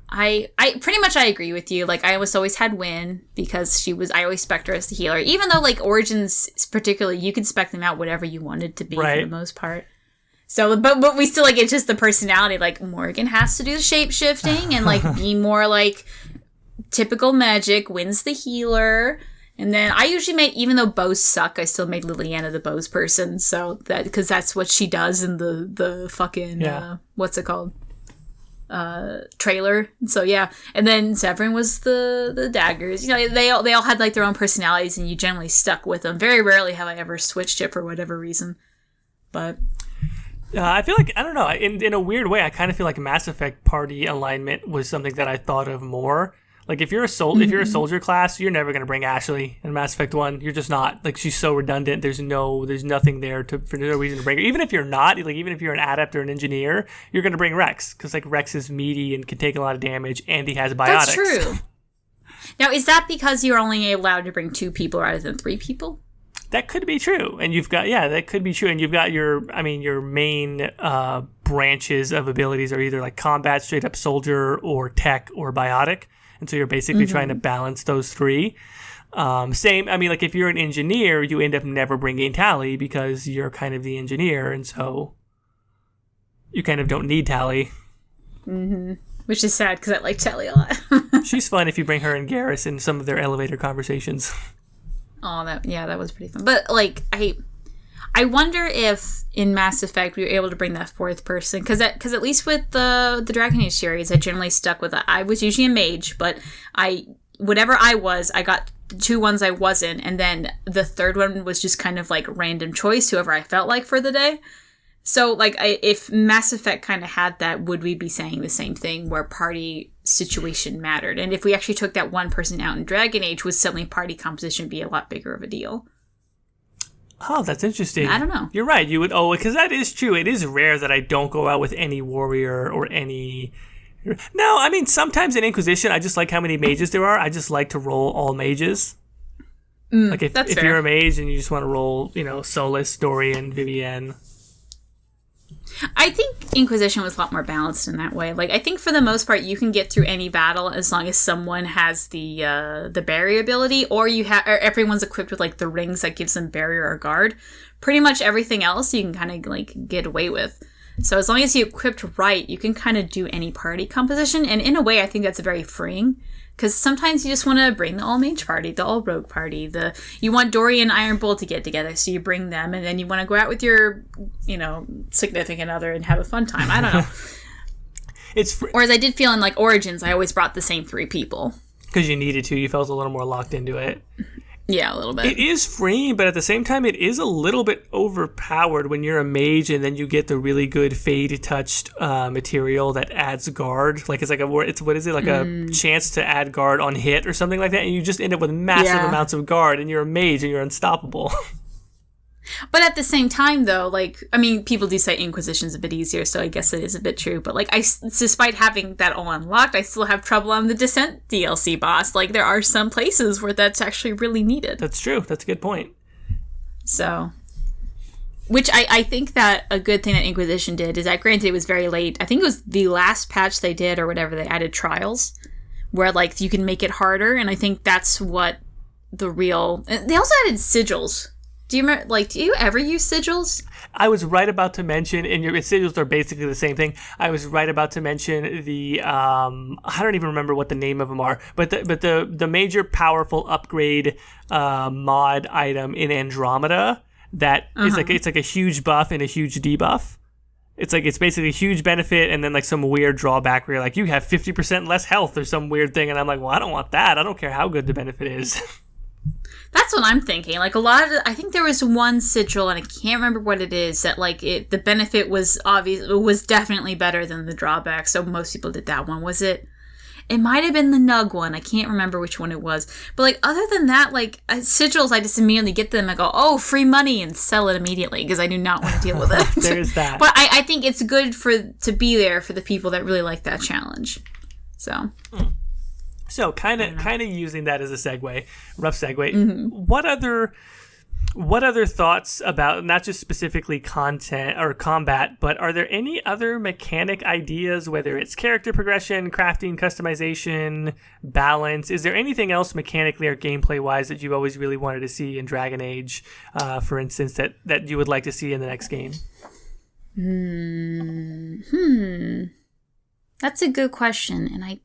I pretty much I agree with you. Like, I always had Wynn because I always spec'd her as the healer. Even though, like, Origins particularly, you could spec them out whatever you wanted to be for the most part. So, but we still, like, it's just the personality. Like, Morgan has to do the shape-shifting and, like, be more, like, typical magic. Wynn's the healer. And then I usually made, even though bows suck, I still made Liliana the bows person. So because that's what she does in the fucking, what's it called? Trailer. So yeah. And then Severin was the daggers. You know, they all had like their own personalities and you generally stuck with them. Very rarely have I ever switched it for whatever reason. But I feel like, I don't know, in a weird way, I kind of feel like Mass Effect party alignment was something that I thought of more. Like, if you're a soldier class, you're never going to bring Ashley in Mass Effect 1. You're just not. Like, she's so redundant. There's nothing there for no reason to bring her. Even if you're not, like, even if you're an adept or an engineer, you're going to bring Rex. Because, like, Rex is meaty and can take a lot of damage, and he has biotics. That's true. Now, is that because you're only allowed to bring 2 people rather than 3 people? That could be true. And that could be true. And you've got your main branches of abilities are either, like, combat, straight up soldier, or tech, or biotic. And so you're basically trying to balance those 3. Same, I mean, like if you're an engineer, you end up never bringing Tally because you're kind of the engineer. And so you kind of don't need Tally. Which is sad because I like Tally a lot. She's fun if you bring her and Garrus in some of their elevator conversations. Oh, that was pretty fun. But like, I wonder if in Mass Effect we were able to bring that 4th person because at least with the Dragon Age series, I generally stuck with it. I was usually a mage, but whatever I was, I got the 2 ones I wasn't, and then the 3rd one was just kind of like random choice, whoever I felt like for the day. So like, if Mass Effect kind of had that, would we be saying the same thing where party situation mattered? And if we actually took that one person out in Dragon Age, would suddenly party composition be a lot bigger of a deal? Oh, that's interesting. I don't know. You're right. You would. Oh, because that is true. It is rare that I don't go out with any warrior or any. No, I mean sometimes in Inquisition, I just like how many mages there are. I just like to roll all mages. Like if you're a mage and you just want to roll, Solus, Dorian, Vivienne. I think Inquisition was a lot more balanced in that way. Like, I think for the most part, you can get through any battle as long as someone has the barrier ability, or everyone's equipped with like the rings that gives them barrier or guard. Pretty much everything else you can kind of like get away with. So as long as you equipped right, you can kind of do any party composition. And in a way, I think that's very freeing. Because sometimes you just want to bring the all-mage party, the all-rogue party. You want Dory and Iron Bull to get together, so you bring them. And then you want to go out with your, significant other and have a fun time. I don't know. Whereas I did feel in, Origins, I always brought the same 3 people. Because you needed to. You felt a little more locked into it. Yeah, a little bit. It is freeing, but at the same time, it is a little bit overpowered when you're a mage and then you get the really good fade-touched material that adds guard. Like, it's like a chance to add guard on hit or something like that, and you just end up with massive amounts of guard, and you're a mage and you're unstoppable. But at the same time, though, people do say Inquisition's a bit easier, so I guess it is a bit true. But, despite having that all unlocked, I still have trouble on the Descent DLC boss. There are some places where that's actually really needed. That's true. That's a good point. So, which I think that a good thing that Inquisition did is that, granted, it was very late. I think it was the last patch they did or whatever, they added trials, where, you can make it harder. And I think that's what the real... They also added sigils. Do you remember, do you ever use sigils? I was right about to mention, and your sigils are basically the same thing. I was right about to mention the, I don't even remember what the name of them are, but the major powerful upgrade mod item in Andromeda that is it's like a huge buff and a huge debuff. It's basically a huge benefit and then some weird drawback where you're you have 50% less health or some weird thing, and I'm well, I don't want that. I don't care how good the benefit is. That's what I'm thinking. I think there was one sigil, and I can't remember what it is, that the benefit was obvious. It was definitely better than the drawback, so most people did that one. Was it? It might have been the Nug one. I can't remember which one it was. But other than that, sigils, I just immediately get them and go, oh, free money, and sell it immediately because I do not want to deal with it. There's that. But I think it's good to be there for the people that really like that challenge. So. So kind of using that as a rough segue. What other thoughts about not just specifically content or combat, but are there any other mechanic ideas, whether it's character progression, crafting, customization, balance? Is there anything else mechanically or gameplay wise that you've always really wanted to see in Dragon Age, for instance, that you would like to see in the next game? That's a good question, and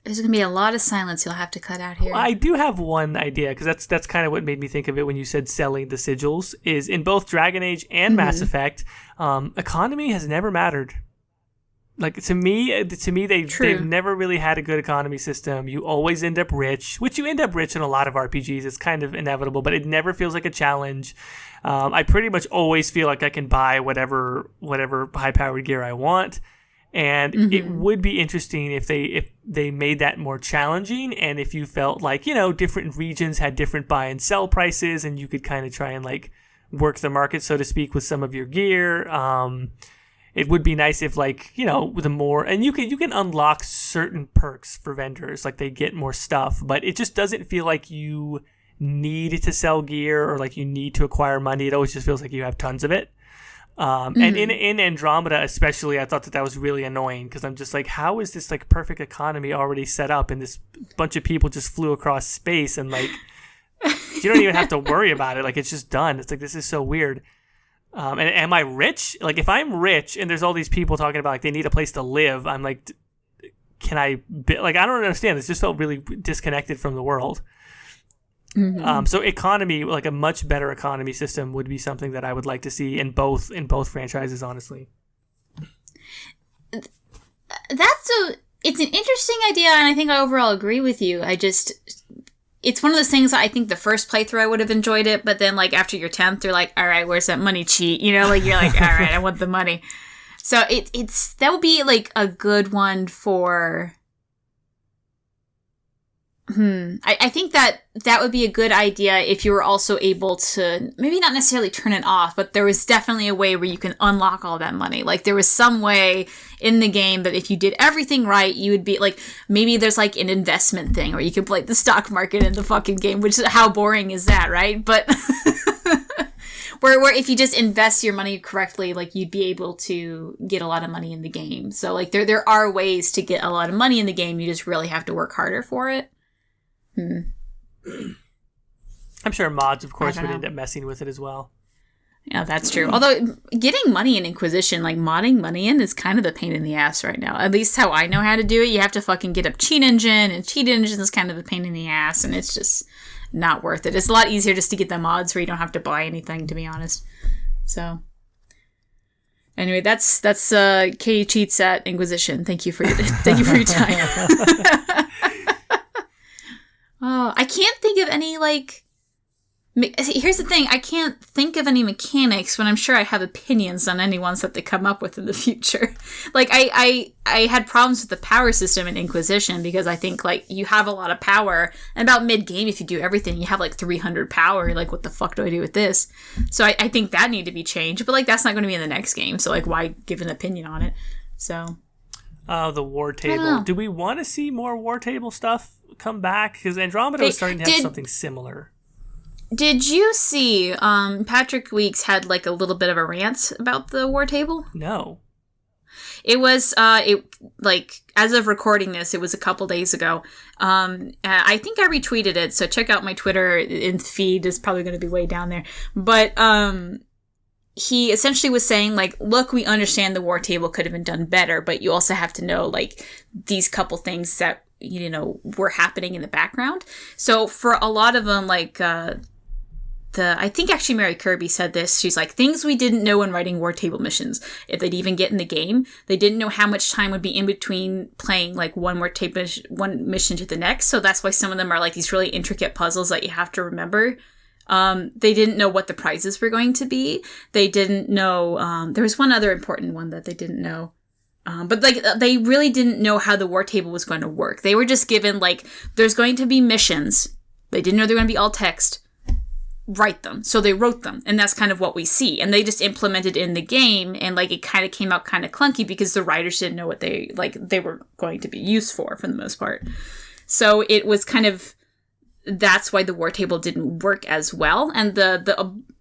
there's going to be a lot of silence you'll have to cut out here. Well, I do have one idea, because that's kind of what made me think of it when you said selling the sigils, is in both Dragon Age and Mass Effect, economy has never mattered. To me, they've never really had a good economy system. You always end up rich, which you end up rich in a lot of RPGs. It's kind of inevitable, but it never feels like a challenge. I pretty much always feel like I can buy whatever high-powered gear I want. And it would be interesting if they made that more challenging, and if you felt different regions had different buy and sell prices, and you could kind of try and work the market, so to speak, with some of your gear. It would be nice if with more, and you can unlock certain perks for vendors, they get more stuff, but it just doesn't feel like you need to sell gear or you need to acquire money. It always just feels like you have tons of it. And in Andromeda especially, I thought that was really annoying, because I'm just how is this perfect economy already set up, and this bunch of people just flew across space, and you don't even have to worry about it, it's just done. It's this is so weird. And am I rich? If I'm rich and there's all these people talking about they need a place to live, I'm can I I don't understand. This just felt really disconnected from the world. So economy, a much better economy system, would be something that I would like to see in both franchises, honestly. It's an interesting idea, and I think I overall agree with you. It's one of those things that I think the first playthrough I would have enjoyed it, but then after your 10th, you're all right, where's that money cheat? You're all right, I want the money. So that would be a good one for... I think that would be a good idea if you were also able to, maybe not necessarily turn it off, but there was definitely a way where you can unlock all that money. There was some way in the game that if you did everything right, you would be maybe there's an investment thing where you can play the stock market in the fucking game, which how boring is that, right? But where if you just invest your money correctly, you'd be able to get a lot of money in the game. So there are ways to get a lot of money in the game. You just really have to work harder for it. I'm sure mods, of course, would end up messing with it as well. Yeah, that's true. Although getting money in Inquisition, like modding money in, is kind of a pain in the ass right now. At least how I know how to do it. You have to fucking get up Cheat Engine, and Cheat Engine is kind of a pain in the ass, and it's just not worth it. It's a lot easier just to get the mods where you don't have to buy anything, to be honest. So, anyway, that's Caitie cheats at Inquisition. Thank you for your time. Oh, I can't think of any here's the thing, I can't think of any mechanics when I'm sure I have opinions on any ones that they come up with in the future. Like, I had problems with the power system in Inquisition because I think, like, you have a lot of power, and about mid-game, if you do everything, you have, like, 300 power. You're like, what the fuck do I do with this? So I think that need to be changed, but, like, that's not going to be in the next game, so, like, why give an opinion on it? So... the war table. Do we want to see more war table stuff come back? Because Andromeda was starting to have something similar. Did you see Patrick Weeks had like a little bit of a rant about the war table? No. It was as of recording this, it was a couple days ago. I think I retweeted it, so check out my Twitter in feed. Is probably going to be way down there. But he essentially was saying, like, look, we understand the war table could have been done better, but you also have to know, like, these couple things that, you know, were happening in the background. So for a lot of them, like, I think actually Mary Kirby said this. She's like, things we didn't know when writing war table missions, if they'd even get in the game. They didn't know how much time would be in between playing like one mission to the next. So that's why some of them are like these really intricate puzzles that you have to remember. They didn't know what the prizes were going to be. They didn't know. There was one other important one that they didn't know. But like they really didn't know how the war table was going to work. They were just given like, there's going to be missions. They didn't know they were going to be all text. Write them. So they wrote them, and that's kind of what we see. And they just implemented in the game, and like it kind of came out kind of clunky because the writers didn't know what they were going to be used for the most part. So it was kind of, that's why the war table didn't work as well. And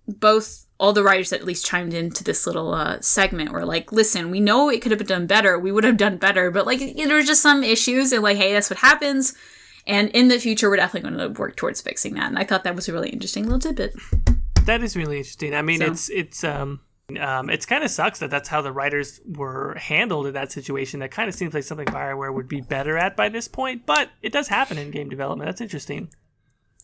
both all the writers that at least chimed into this little segment were like, listen, we know it could have been done better. We would have done better, but like there were just some issues, and like, hey, that's what happens. And in the future, we're definitely going to work towards fixing that. And I thought that was a really interesting little tidbit. That is really interesting. I mean, it kind of sucks that that's how the writers were handled in that situation. That kind of seems like something Bioware would be better at by this point, but it does happen in game development. That's interesting.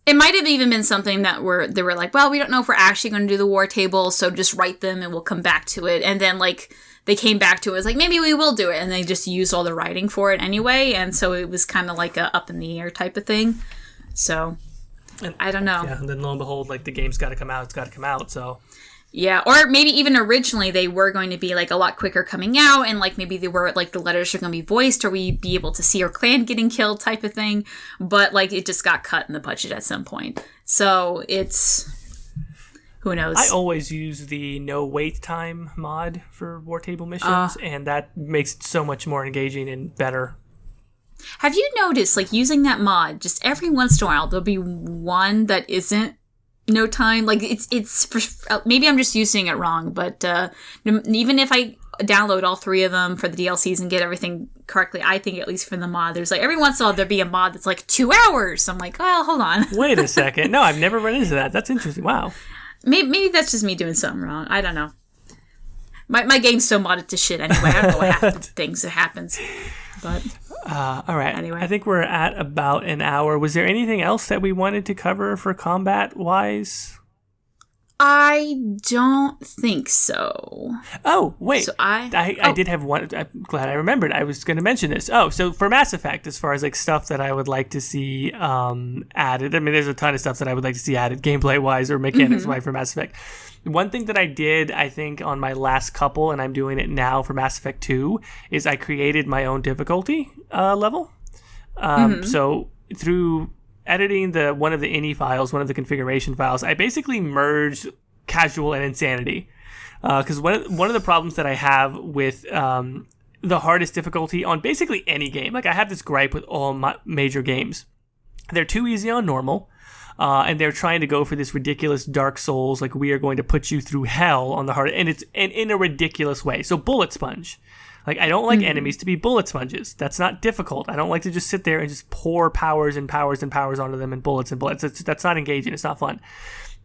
It might have even been something that they were like, well, we don't know if we're actually going to do the war table, so just write them and we'll come back to it. And then like they came back to it, was like, maybe we will do it, and they just used all the writing for it anyway, and so it was kind of like a up in the air type of thing. So I don't know. Yeah, and then lo and behold, like the game's got to come out. It's got to come out. So yeah, or maybe even originally they were going to be like a lot quicker coming out, and like maybe they were like the letters are going to be voiced, or we be able to see our clan getting killed type of thing. But like it just got cut in the budget at some point. So it's, who knows? I always use the no wait time mod for war table missions, and that makes it so much more engaging and better. Have you noticed, like, using that mod, just every once in a while, there'll be one that isn't no time? Like, it's maybe I'm just using it wrong, but even if I download all three of them for the DLCs and get everything correctly, I think at least for the mod, there's like, every once in a while, there'll be a mod that's like 2 hours. I'm like, well, hold on. Wait a second. No, I've never run into that. That's interesting. Wow. Maybe that's just me doing something wrong. I don't know. My game's so modded to shit anyway. I don't know what half the things that happens. But all right. Anyway, I think we're at about an hour. Was there anything else that we wanted to cover for combat wise? I don't think so. Oh, wait. So I did have one. I'm glad I remembered. I was going to mention this. Oh, so for Mass Effect, as far as like stuff that I would like to see added, I mean, there's a ton of stuff that I would like to see added gameplay-wise or mechanics-wise for Mass Effect. One thing that I did, I think, on my last couple, and I'm doing it now for Mass Effect 2, is I created my own difficulty level. So through editing one of the ini files, one of the configuration files, I basically merged casual and insanity. Because one of the problems that I have with the hardest difficulty on basically any game, like I have this gripe with all my major games. They're too easy on normal. And they're trying to go for this ridiculous Dark Souls, like we are going to put you through hell on the hard, and it's in a ridiculous way. So bullet sponge. Like, I don't like enemies to be bullet sponges. That's not difficult. I don't like to just sit there and just pour powers and powers and powers onto them and bullets and bullets. That's not engaging. It's not fun.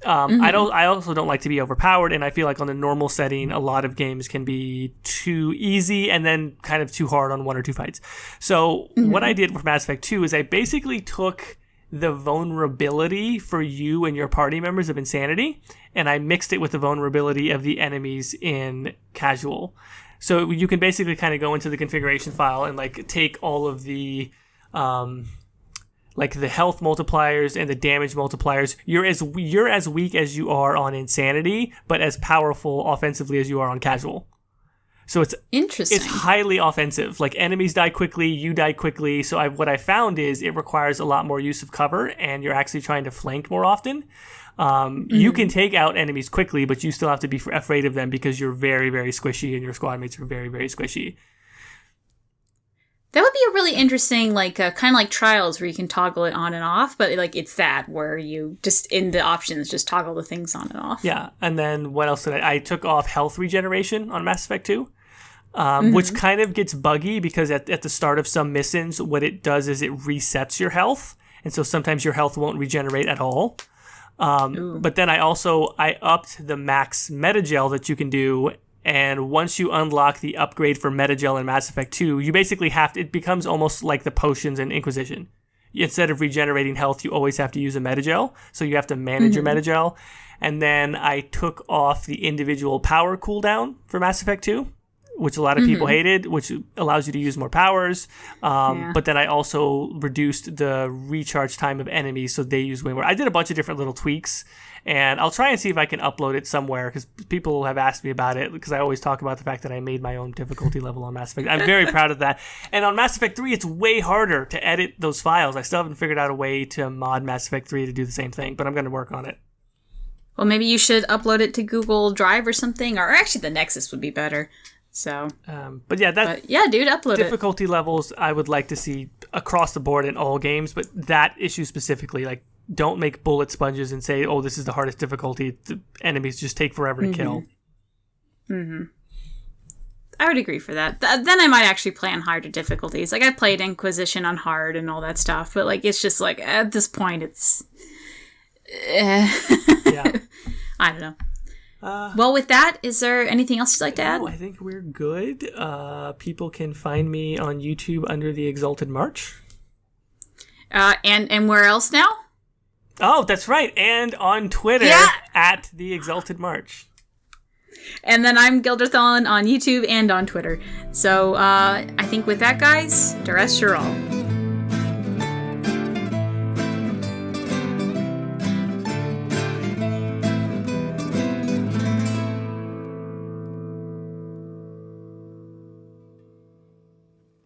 I also don't like to be overpowered, and I feel like on the normal setting, a lot of games can be too easy and then kind of too hard on one or two fights. So what I did with Mass Effect 2 is I basically took the vulnerability for you and your party members of Insanity, and I mixed it with the vulnerability of the enemies in Casual. So you can basically kind of go into the configuration file and like take all of the like the health multipliers and the damage multipliers. You're as weak as you are on Insanity, but as powerful offensively as you are on Casual. So it's interesting. It's highly offensive. Like enemies die quickly, you die quickly. So what I found is it requires a lot more use of cover, and you're actually trying to flank more often. You can take out enemies quickly, but you still have to be afraid of them because you're very, very squishy, and your squad mates are very, very squishy. That would be a really interesting, like, kind of like Trials where you can toggle it on and off, but, like, it's that where you just, in the options, just toggle the things on and off. Yeah, and then what else did I took off health regeneration on Mass Effect 2, which kind of gets buggy because at the start of some missions, what it does is it resets your health, and so sometimes your health won't regenerate at all. But then I upped the max metagel that you can do. And once you unlock the upgrade for Metagel in Mass Effect 2, you basically it becomes almost like the potions in Inquisition. Instead of regenerating health, you always have to use a Metagel. So you have to manage your Metagel. And then I took off the individual power cooldown for Mass Effect 2, which a lot of people hated, which allows you to use more powers. But then I also reduced the recharge time of enemies so they use way more. I did a bunch of different little tweaks. And I'll try and see if I can upload it somewhere because people have asked me about it because I always talk about the fact that I made my own difficulty level on Mass Effect. I'm very proud of that. And on Mass Effect 3, it's way harder to edit those files. I still haven't figured out a way to mod Mass Effect 3 to do the same thing, but I'm going to work on it. Well, maybe you should upload it to Google Drive or something, or actually the Nexus would be better. So, but yeah, dude, upload difficulty levels I would like to see across the board in all games, but that issue specifically, like, don't make bullet sponges and say, oh, this is the hardest difficulty. The enemies just take forever to kill. I would agree for that. Then I might actually play on harder difficulties. Like, I played Inquisition on hard and all that stuff, but, like, it's just, like, at this point, it's... Yeah. I don't know. Well, with that, is there anything else you'd like to add? I think we're good. People can find me on YouTube under the Exalted March. And where else now? Oh, that's right. And on Twitter at the Exalted March. And then I'm Ghildirthalen on YouTube and on Twitter. So I think with that, guys, Duress Sherall.